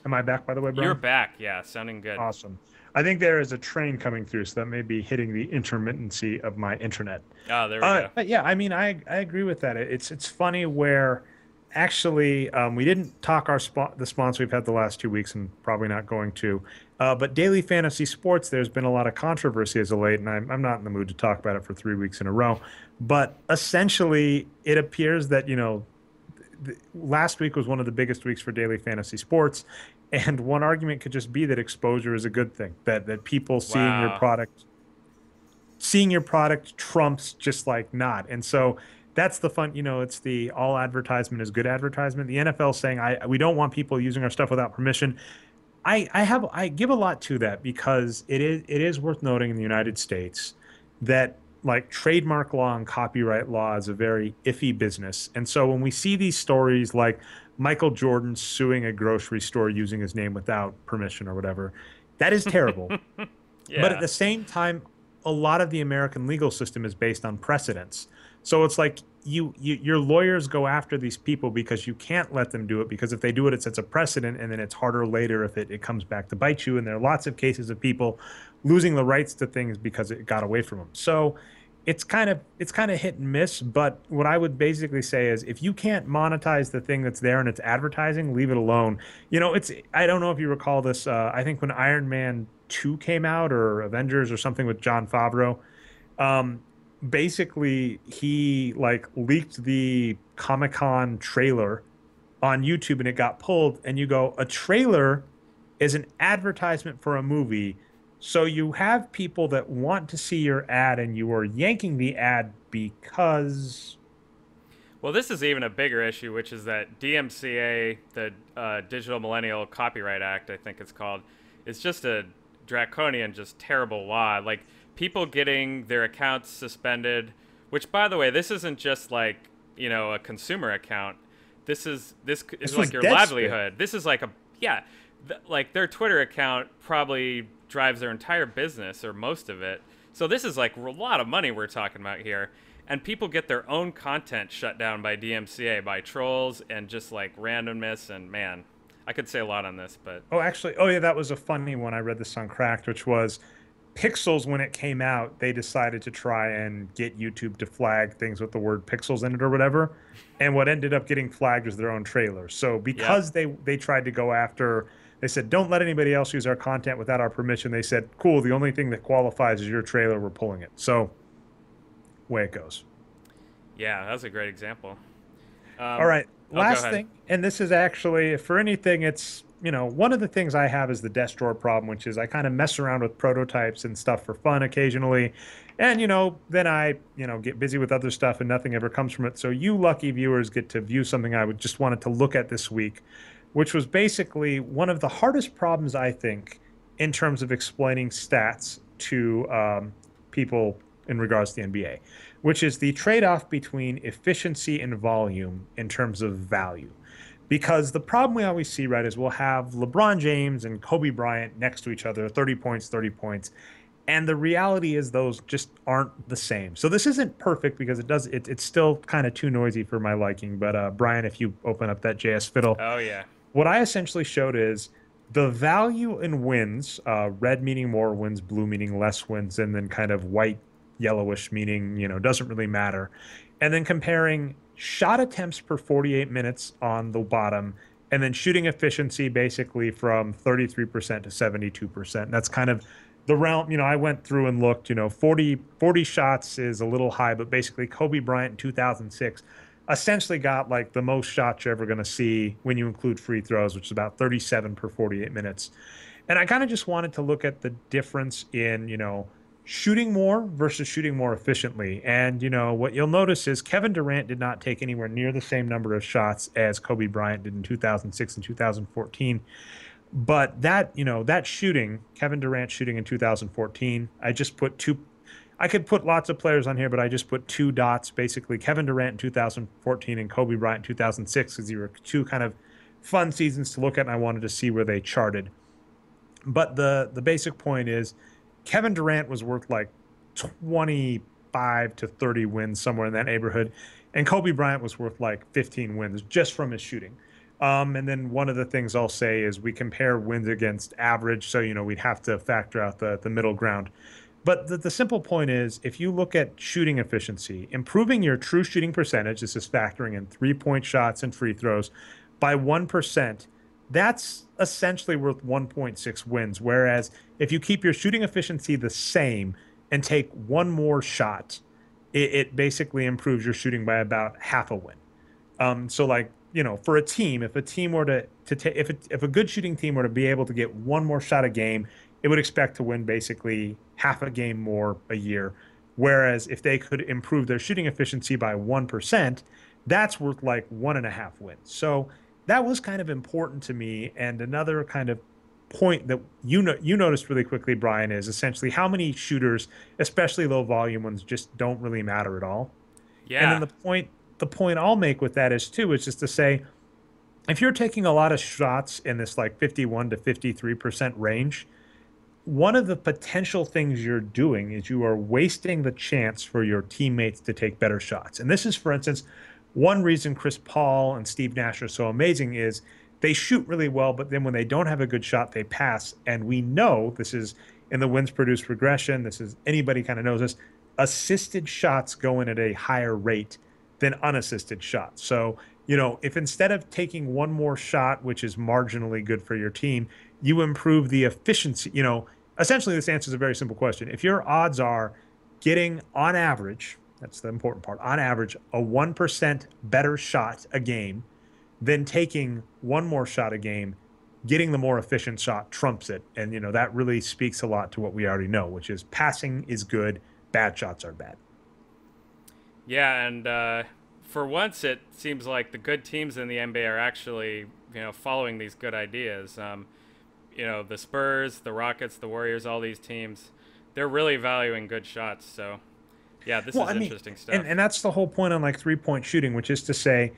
Am I back, by the way, Brian? You're back. Yeah, sounding good. Awesome. I think there is a train coming through, so that may be hitting the intermittency of my internet. Oh, there we go. But yeah, I mean, I agree with that. It's funny where actually we didn't talk the sponsor we've had the last 2 weeks, and probably not going to. But Daily Fantasy Sports, there's been a lot of controversy as of late, and I'm not in the mood to talk about it for 3 weeks in a row. But essentially, it appears that last week was one of the biggest weeks for Daily Fantasy Sports. And one argument could just be that exposure is a good thing, that people seeing your product trumps just like not. And so that's the fun, it's the all advertisement is good advertisement. The NFL saying we don't want people using our stuff without permission. I give a lot to that, because it is worth noting in the United States that like trademark law and copyright law is a very iffy business. And so when we see these stories like Michael Jordan suing a grocery store using his name without permission or whatever, that is terrible. Yeah. But at the same time, a lot of the American legal system is based on precedents. So it's like your lawyers go after these people because you can't let them do it, because if they do it, it sets a precedent, and then it's harder later if it comes back to bite you. And there are lots of cases of people losing the rights to things because it got away from them. So it's kind of hit and miss. But what I would basically say is, if you can't monetize the thing that's there and it's advertising, leave it alone. I don't know if you recall this. I think when Iron Man 2 came out, or Avengers or something with Jon Favreau, basically he like leaked the Comic-Con trailer on YouTube, and it got pulled. And you go, a trailer is an advertisement for a movie. So you have people that want to see your ad, and you are yanking the ad because... Well, this is even a bigger issue, which is that DMCA, the Digital Millennial Copyright Act, I think it's called, is just a draconian, just terrible law. Like, people getting their accounts suspended, which, by the way, this isn't just like, a consumer account. This is like your livelihood. This is like like their Twitter account probably drives their entire business, or most of it. So this is like a lot of money we're talking about here. And people get their own content shut down by DMCA, by trolls, and just like randomness. And man, I could say a lot on this, but... Oh, yeah, that was a funny one. I read this on Cracked, which was Pixels. When it came out, they decided to try and get YouTube to flag things with the word pixels in it or whatever. And what ended up getting flagged was their own trailer. So because they tried to go after... They said, don't let anybody else use our content without our permission. They said, cool, the only thing that qualifies is your trailer. We're pulling it. So, way it goes. Yeah, that's a great example. All right, last thing, and this is actually, for anything, it's, one of the things I have is the desk drawer problem, which is I kind of mess around with prototypes and stuff for fun occasionally. And, then I, get busy with other stuff and nothing ever comes from it. So you lucky viewers get to view something I would just wanted to look at this week, which was basically one of the hardest problems, I think, in terms of explaining stats to people in regards to the NBA, which is the trade-off between efficiency and volume in terms of value. Because the problem we always see, right, is we'll have LeBron James and Kobe Bryant next to each other, 30 points, 30 points. And the reality is those just aren't the same. So this isn't perfect because it's still kind of too noisy for my liking. But Brian, if you open up that JS Fiddle, Oh yeah. what I essentially showed is the value in wins, red meaning more wins, blue meaning less wins, and then kind of white, yellowish meaning, doesn't really matter. And then comparing shot attempts per 48 minutes on the bottom, and then shooting efficiency basically from 33% to 72%. That's kind of the realm, I went through and looked, 40 shots is a little high, but basically Kobe Bryant in 2006 essentially got like the most shots you're ever going to see when you include free throws, which is about 37 per 48 minutes. And I kind of just wanted to look at the difference in, shooting more versus shooting more efficiently. And, what you'll notice is Kevin Durant did not take anywhere near the same number of shots as Kobe Bryant did in 2006 and 2014. But that shooting, Kevin Durant shooting in 2014, I could put lots of players on here, but I just put two dots, basically Kevin Durant in 2014 and Kobe Bryant in 2006, because they were two kind of fun seasons to look at, and I wanted to see where they charted. But the basic point is Kevin Durant was worth like 25 to 30 wins somewhere in that neighborhood, and Kobe Bryant was worth like 15 wins just from his shooting. And then one of the things I'll say is we compare wins against average, so we'd have to factor out the middle ground. But the simple point is, if you look at shooting efficiency, improving your true shooting percentage, this is factoring in 3-point shots and free throws, by 1%, that's essentially worth 1.6 wins. Whereas if you keep your shooting efficiency the same and take one more shot, it basically improves your shooting by about half a win. So like, for a team, if a team were to take if a good shooting team were to be able to get one more shot a game, it would expect to win basically half a game more a year. Whereas if they could improve their shooting efficiency by 1%, that's worth like 1.5 wins. So that was kind of important to me. And another kind of point that you noticed really quickly, Brian, is essentially how many shooters, especially low volume ones, just don't really matter at all. And then Yeah. the point I'll make with that is just to say, if you're taking a lot of shots in this like 51 to 53% range, one of the potential things you're doing is you are wasting the chance for your teammates to take better shots. And this is, for instance, one reason Chris Paul and Steve Nash are so amazing is they shoot really well, but then when they don't have a good shot, they pass. And we know this is in the wins produced regression. This is anybody kind of knows this. Assisted shots go in at a higher rate than unassisted shots. So, if instead of taking one more shot, which is marginally good for your team, you improve the efficiency, essentially this answers a very simple question. If your odds are getting on average, that's the important part, on average, a 1% better shot a game than taking one more shot a game, getting the more efficient shot trumps it. And, that really speaks a lot to what we already know, which is passing is good, bad shots are bad. Yeah, and for once, it seems like the good teams in the NBA are actually, following these good ideas. The Spurs, the Rockets, the Warriors, all these teams, they're really valuing good shots. So, yeah, this Well, is I mean, interesting and, stuff. and that's the whole point on like 3-point shooting, which is to say,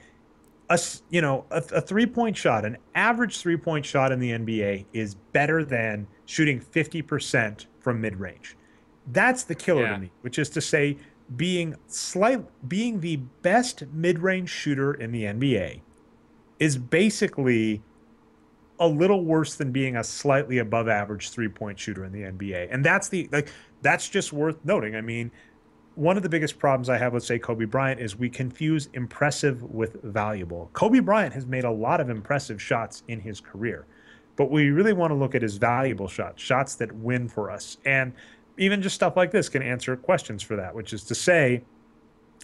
a 3-point shot, an average 3-point shot in the NBA is better than shooting 50% from mid range. That's the killer to Yeah. me, which is to say, being the best mid range shooter in the NBA is basically a little worse than being a slightly above average 3-point shooter in the NBA. And that's just worth noting. I mean, one of the biggest problems I have with, say, Kobe Bryant is we confuse impressive with valuable. Kobe Bryant has made a lot of impressive shots in his career, but we really want to look at his valuable shots, shots that win for us. And even just stuff like this can answer questions for that, which is to say,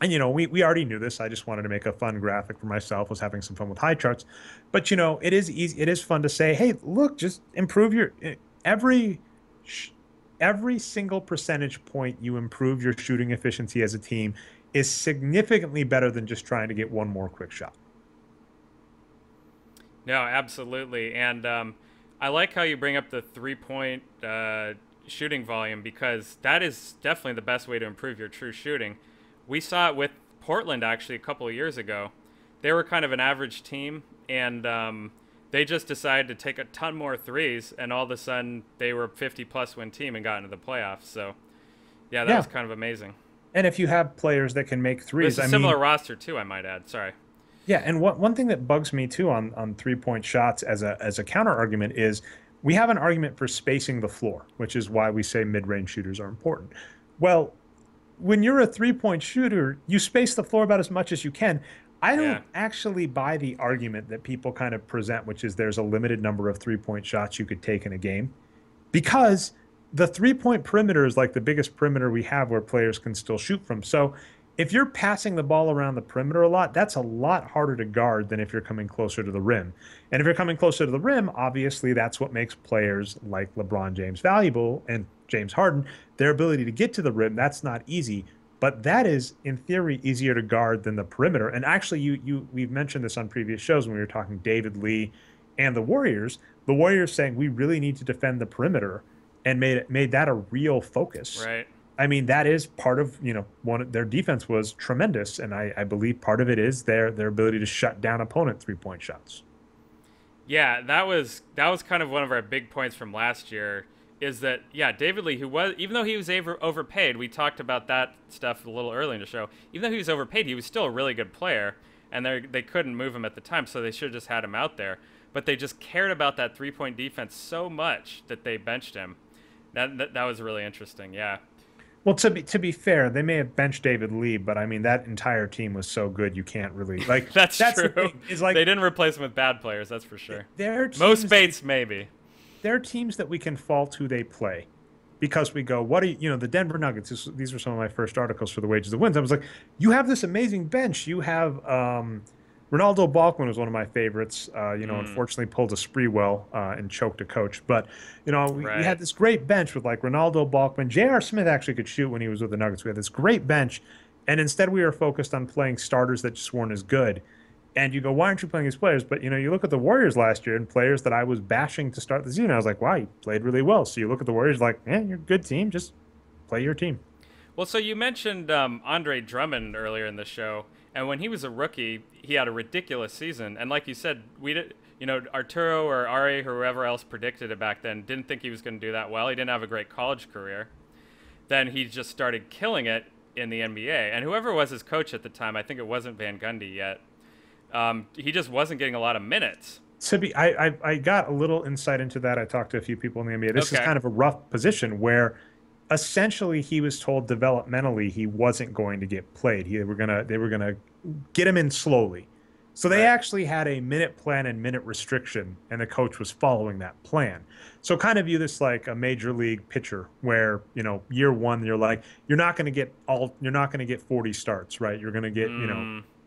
and we already knew this. I just wanted to make a fun graphic for myself, was having some fun with high charts. But it is easy, it is fun to say, hey, look, just improve your every every single percentage point you improve your shooting efficiency as a team is significantly better than just trying to get one more quick shot. No, absolutely. And I like how you bring up the 3-point shooting volume because that is definitely the best way to improve your true shooting. We saw it with Portland actually a couple of years ago. They were kind of an average team, and they just decided to take a ton more threes, and all of a sudden they were a 50-plus win team and got into the playoffs. So yeah, that was Yeah. kind of amazing. And if you have players that can make But it's threes, a I similar mean, roster too, I might add. Sorry. yeah, and one thing that bugs me too on 3-point shots as a counter argument is we have an argument for spacing the floor, which is why we say mid-range shooters are important. Well, when you're a 3-point shooter, you space the floor about as much as you can. I Yeah. don't actually buy the argument that people kind of present, which is there's a limited number of 3-point shots you could take in a game because the 3-point perimeter is like the biggest perimeter we have where players can still shoot from. So if you're passing the ball around the perimeter a lot, that's a lot harder to guard than if you're coming closer to the rim. And if you're coming closer to the rim, obviously that's what makes players like LeBron James valuable and James Harden, their ability to get to the rim. That's not easy, but that is in theory easier to guard than the perimeter. And actually, we've mentioned this on previous shows when we were talking David Lee and the Warriors. The Warriors saying we really need to defend the perimeter and made that a real focus. Right. I mean, that is part of, one their defense was tremendous. And I believe part of it is their ability to shut down opponent 3-point shots. Yeah, that was kind of one of our big points from last year. Is that yeah, David Lee, who was even though he was overpaid, we talked about that stuff a little early in the show. Even though he was overpaid, he was still a really good player, and they couldn't move him at the time, so they should have just had him out there. But they just cared about that 3-point defense so much that they benched him. That was really interesting. Yeah. Well, to be fair, they may have benched David Lee, but I mean that entire team was so good you can't really like. That's The true. thing, is like They didn't replace him with bad players, that's for sure. their Most teams. Bates, maybe. There are teams that we can fault who they play because we go, what are the Denver Nuggets? These were some of my first articles for the Wages of Wins. I was like, you have this amazing bench. You have Ronaldo Balkman was one of my favorites. Unfortunately pulled a Spreewell and choked a coach. But we had Right. this great bench with like Ronaldo Balkman. J.R. Smith actually could shoot when he was with the Nuggets. We had this great bench, and instead we were focused on playing starters that just weren't as good. And you go, why aren't you playing these players? But you look at the Warriors last year and players that I was bashing to start the season. I was like, wow, you played really well. So you look at the Warriors like, you're a good team. Just play your team. Well, so you mentioned Andre Drummond earlier in the show, and when he was a rookie, he had a ridiculous season. And like you said, we did, Arturo or Ari or whoever else predicted it back then didn't think he was going to do that well. He didn't have a great college career. Then he just started killing it in the NBA. And whoever was his coach at the time, I think it wasn't Van Gundy yet. He just wasn't getting a lot of minutes. I got a little insight into that. I talked to a few people in the NBA. This is Okay. kind of a rough position where essentially he was told developmentally he wasn't going to get played. They were gonna get him in slowly. So they Right. actually had a minute plan and minute restriction, and the coach was following that plan. So kind of view this like a major league pitcher where, year one, you're not going to get 40 starts, right? You're going to get,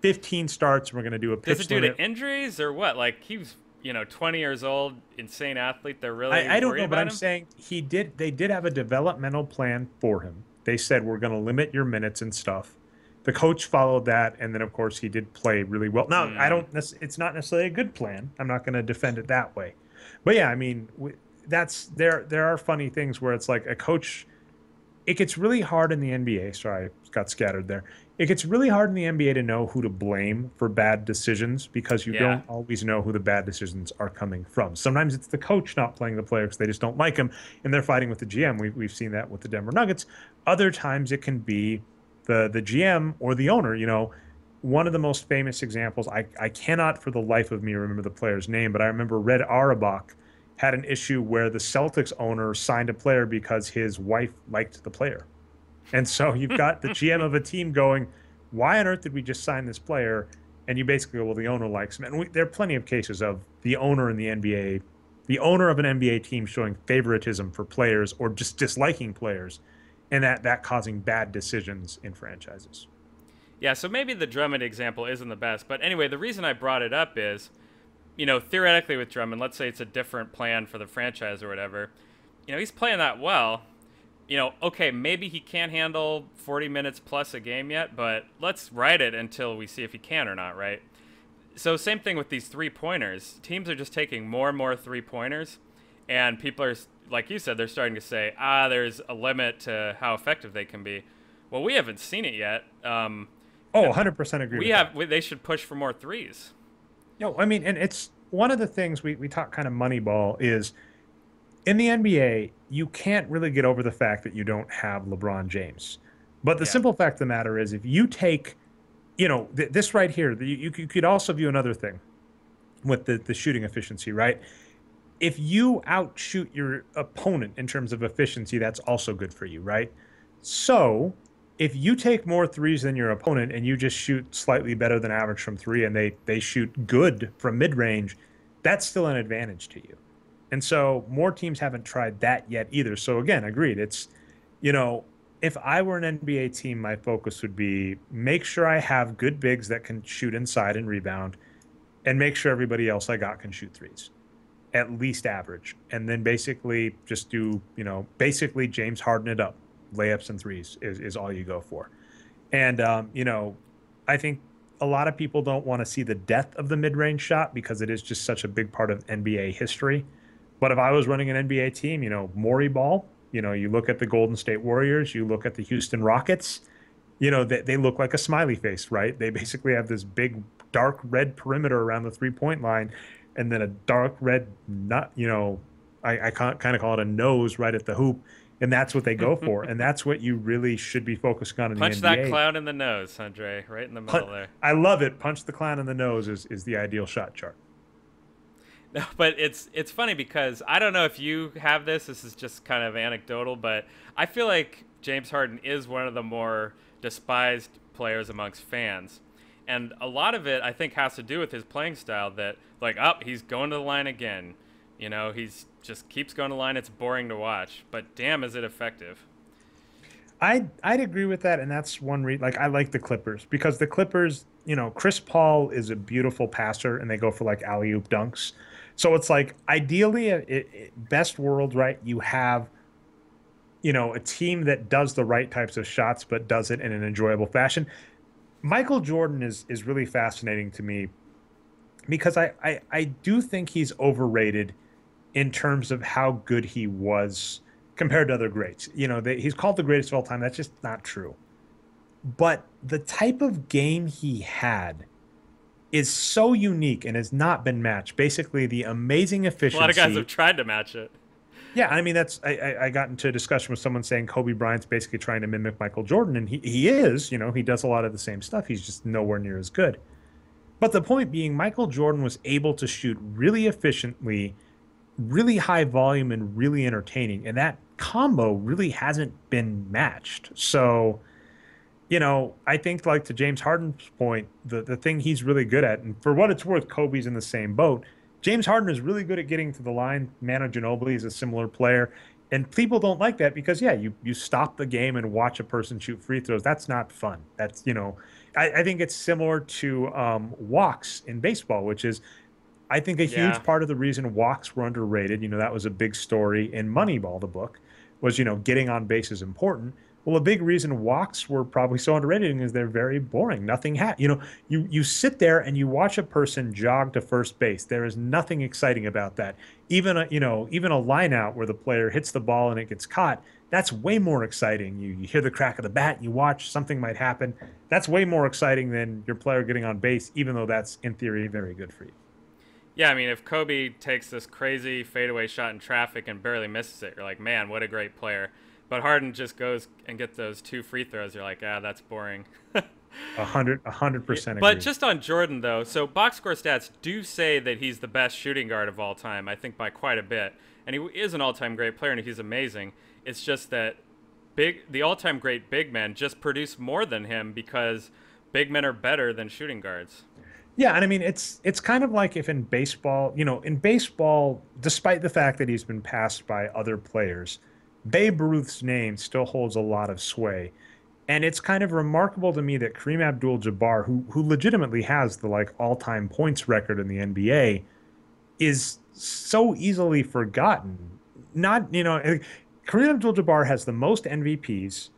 15 starts. And we're going to do a Does it pitch due limit. to injuries or what? Like he was, 20 years old, insane athlete. They're really I don't worried know, but about I'm him. saying they did have a developmental plan for him. They said we're going to limit your minutes and stuff. The coach followed that, and then of course he did play really well. Now I don't. It's not necessarily a good plan. I'm not going to defend it that way, but yeah, I mean that's there are funny things where it's like a coach. It gets really hard in the NBA. Sorry, I got scattered there. It gets really hard in the NBA to know who to blame for bad decisions because you Yeah. don't always know who the bad decisions are coming from. Sometimes it's the coach not playing the player because they just don't like him and they're fighting with the GM. We've seen that with the Denver Nuggets. Other times it can be the GM or the owner. One of the most famous examples, I cannot for the life of me remember the player's name, but I remember Red Auerbach had an issue where the Celtics owner signed a player because his wife liked the player. And so you've got the GM of a team going, why on earth did we just sign this player? And you basically go, well, the owner likes him. And there are plenty of cases of the owner in the NBA, the owner of an NBA team showing favoritism for players or just disliking players, and that causing bad decisions in franchises. Yeah, so maybe the Drummond example isn't the best. But anyway, the reason I brought it up is, theoretically with Drummond, let's say it's a different plan for the franchise or whatever. He's playing that well. Okay, maybe he can't handle 40 minutes plus a game yet, but let's ride it until we see if he can or not, right? So same thing with these three-pointers. Teams are just taking more and more three-pointers, and people are, like you said, they're starting to say, there's a limit to how effective they can be. Well, we haven't seen it yet. Oh, 100% agree with that. They should push for more threes. I mean, and it's one of the things we talk kind of Moneyball is in the NBA, you can't really get over the fact that you don't have LeBron James. But the Yeah. simple fact of the matter is, if you take, this right here, you could also view another thing with the shooting efficiency, right? If you outshoot your opponent in terms of efficiency, that's also good for you, right? So if you take more threes than your opponent and you just shoot slightly better than average from three and they shoot good from mid range, that's still an advantage to you. And so more teams haven't tried that yet either. So again, agreed. It's, you know, if I were an NBA team, my focus would be make sure I have good bigs that can shoot inside and rebound, and make sure everybody else I got can shoot threes, at least average. And then basically just do, basically James Harden it up. Layups and threes is all you go for. And, I think a lot of people don't want to see the death of the mid range shot because it is just such a big part of NBA history. But if I was running an NBA team, Morey ball, you look at the Golden State Warriors, you look at the Houston Rockets, they look like a smiley face, right? They basically have this big dark red perimeter around the 3 point line and then a dark red nut, I kind of call it a nose right at the hoop. And that's what they go for. And that's what you really should be focusing on in the Punch that NBA. clown in the nose, Andre, right in the middle there. I love it. Punch the clown in the nose is the ideal shot chart. No, but it's funny because I don't know if you have this. This is just kind of anecdotal, but I feel like James Harden is one of the more despised players amongst fans. And a lot of it, I think, has to do with his playing style that, like, he's going to the line again. He's just keeps going to the line. It's boring to watch, but damn, is it effective. I'd agree with that, and that's one reason. Like I like the Clippers because the Clippers, Chris Paul is a beautiful passer, and they go for like alley oop dunks. So it's like ideally, best world, right? You have a team that does the right types of shots, but does it in an enjoyable fashion. Michael Jordan is really fascinating to me because I do think he's overrated in terms of how good he was compared to other greats. He's called the greatest of all time. That's just not true. But the type of game he had is so unique and has not been matched. Basically, the amazing A lot of guys efficiency. have tried to match it. Yeah, I mean that's I got into a discussion with someone saying Kobe Bryant's basically trying to mimic Michael Jordan, and he is, he does a lot of the same stuff. He's just nowhere near as good. But the point being, Michael Jordan was able to shoot really efficiently, really high volume, and really entertaining. And that combo really hasn't been matched. So, I think like to James Harden's point, the thing he's really good at, and for what it's worth, Kobe's in the same boat. James Harden is really good at getting to the line. Manu Ginobili is a similar player. And people don't like that because, yeah, you stop the game and watch a person shoot free throws. That's not fun. That's, I think it's similar to walks in baseball, which is, I think, a huge Yeah. part of the reason walks were underrated. That was a big story in Moneyball, the book, was, getting on base is important. Well, a big reason walks were probably so underrated is they're very boring. Nothing you sit there and you watch a person jog to first base. There is nothing exciting about that. Even a line out where the player hits the ball and it gets caught, that's way more exciting. You hear the crack of the bat, you watch something might happen. That's way more exciting than your player getting on base, even though that's in theory very good for you. Yeah, I mean, if Kobe takes this crazy fadeaway shot in traffic and barely misses it, you're like, man, what a great player. But Harden just goes and gets those two free throws. You're like, that's boring. 100% But agree. just on Jordan, though, so box score stats do say that he's the best shooting guard of all time, I think by quite a bit. And he is an all time great player, and he's amazing. It's just that the all time great big men just produce more than him because big men are better than shooting guards. Yeah, and I mean it's kind of like if in baseball, despite the fact that he's been passed by other players, Babe Ruth's name still holds a lot of sway. And it's kind of remarkable to me that Kareem Abdul-Jabbar, who legitimately has the like all-time points record in the NBA, is so easily forgotten. Not, Kareem Abdul-Jabbar has the most MVPs,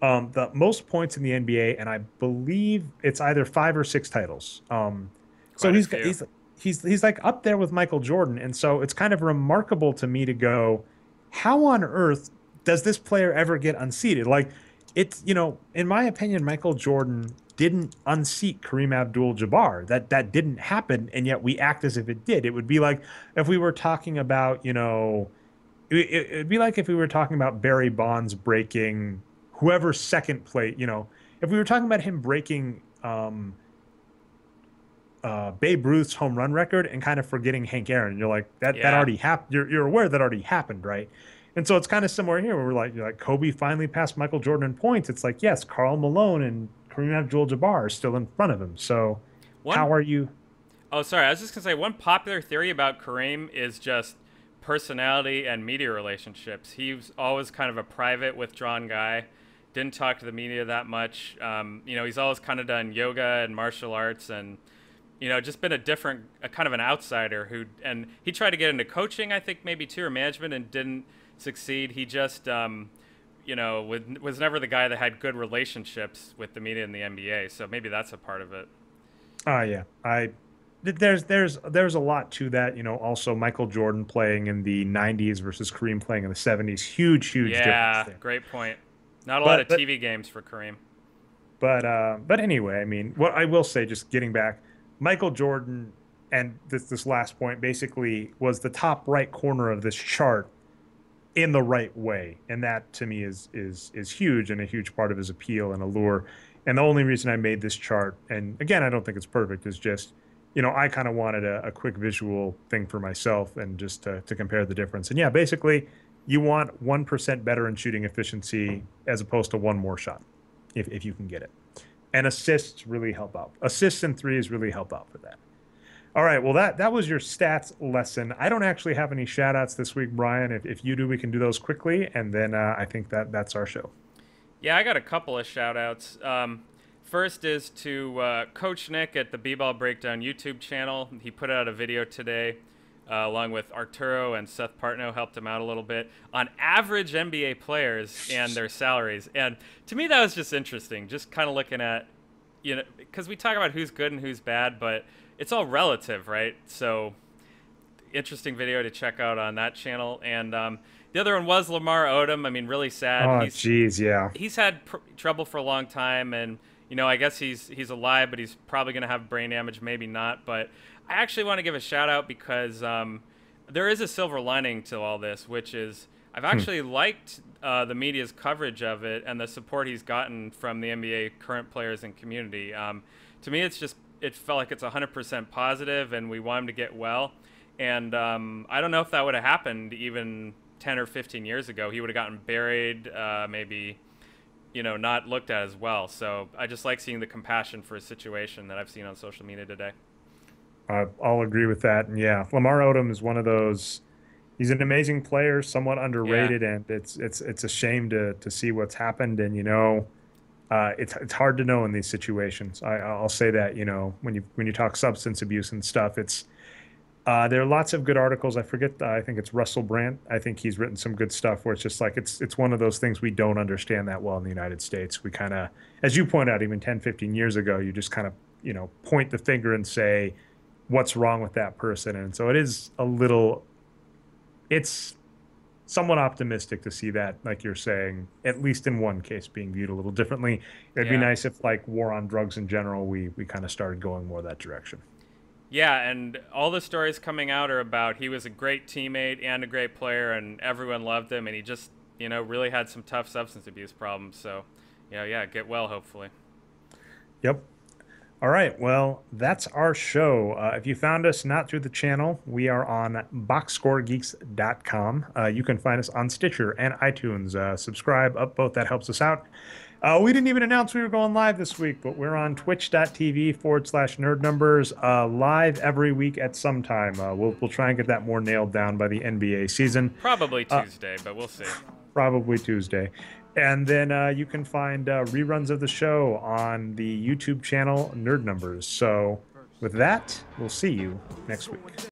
the most points in the NBA, and I believe it's either 5 or 6 titles. So Quite a he's got, few. he's like up there with Michael Jordan, and so it's kind of remarkable to me to go, how on earth does this player ever get unseated? Like it's, in my opinion, Michael Jordan didn't unseat Kareem Abdul-Jabbar. That didn't happen, and yet we act as if it did. It would be like if we were talking about, it'd be like if we were talking about Barry Bonds breaking whoever's second plate, if we were talking about him breaking Babe Ruth's home run record and kind of forgetting Hank Aaron. You're like, that Yeah. already happened. You're aware that already happened, right? And so it's kind of similar here where you're like, Kobe finally passed Michael Jordan in points. It's like, yes, Karl Malone and Kareem Abdul-Jabbar are still in front of him. So One how are you? Oh, sorry. I was just gonna say one popular theory about Kareem is just personality and media relationships. He was always kind of a private, withdrawn guy. Didn't talk to the media that much. He's always kind of done yoga and martial arts, and just been a kind of an outsider and he tried to get into coaching, I think maybe too, or management, and didn't succeed. He just, was never the guy that had good relationships with the media and the NBA. So maybe that's a part of it. Yeah, there's a lot to that. Also Michael Jordan playing in the 90s versus Kareem playing in the 70s. Huge difference Yeah, there. great point. Not a lot But of TV games for Kareem. but anyway, I mean, what I will say, just getting back, Michael Jordan and this last point basically was the top right corner of this chart in the right way, and that to me is huge and a huge part of his appeal and allure. And the only reason I made this chart, and again, I don't think it's perfect, is just I kind of wanted a quick visual thing for myself and just to compare the difference. And yeah, basically, you want 1% better in shooting efficiency as opposed to one more shot, if you can get it. And assists really help out. Assists and threes really help out for that. All right. Well, that was your stats lesson. I don't actually have any shout outs this week, Brian. If you do, we can do those quickly. And then I think that's our show. Yeah, I got a couple of shout outs. First is to Coach Nick at the B-Ball Breakdown YouTube channel. He put out a video today, along with Arturo and Seth Partnow helped him out a little bit, on average NBA players and their salaries. And to me, that was just interesting, just kind of looking at, because we talk about who's good and who's bad, but it's all relative, right? So interesting video to check out on that channel. And the other one was Lamar Odom. I mean, really sad. Oh, geez. Yeah. He's had trouble for a long time, and I guess he's alive, but he's probably going to have brain damage, maybe not. But I actually want to give a shout out because there is a silver lining to all this, which is I've actually liked the media's coverage of it and the support he's gotten from the NBA current players and community. To me, it felt like it's 100% positive, and we want him to get well. And I don't know if that would have happened even 10 or 15 years ago. He would have gotten buried, maybe, not looked at as well. So I just like seeing the compassion for his situation that I've seen on social media today. I'll agree with that. And yeah, Lamar Odom is one of those. He's an amazing player, somewhat Yeah. underrated, and it's a shame to see what's happened. And it's hard to know in these situations. I'll say that when you talk substance abuse and stuff, there are lots of good articles. I forget. I think it's Russell Brand. I think he's written some good stuff where it's just like it's one of those things we don't understand that well in the United States. We kind of, as you point out, even 10, 15 years ago, you just kind of point the finger and say what's wrong with that person. And so it's somewhat optimistic to see that, like you're saying, at least in one case, being viewed a little differently. It'd be Yeah. nice if, like, war on drugs in general, we kind of started going more that direction. Yeah, and all the stories coming out are about he was a great teammate and a great player, and everyone loved him, and he just, really had some tough substance abuse problems. So, yeah, get well, hopefully. Yep. All right. Well, that's our show. If you found us not through the channel, we are on boxscoregeeks.com. You can find us on Stitcher and iTunes. Subscribe, upvote, that helps us out. We didn't even announce we were going live this week, but we're on twitch.tv/nerd numbers, live every week at some time. We'll try and get that more nailed down by the NBA season. Probably Tuesday, but we'll see. Probably Tuesday. And then you can find reruns of the show on the YouTube channel Nerd Numbers. So with that, we'll see you next week.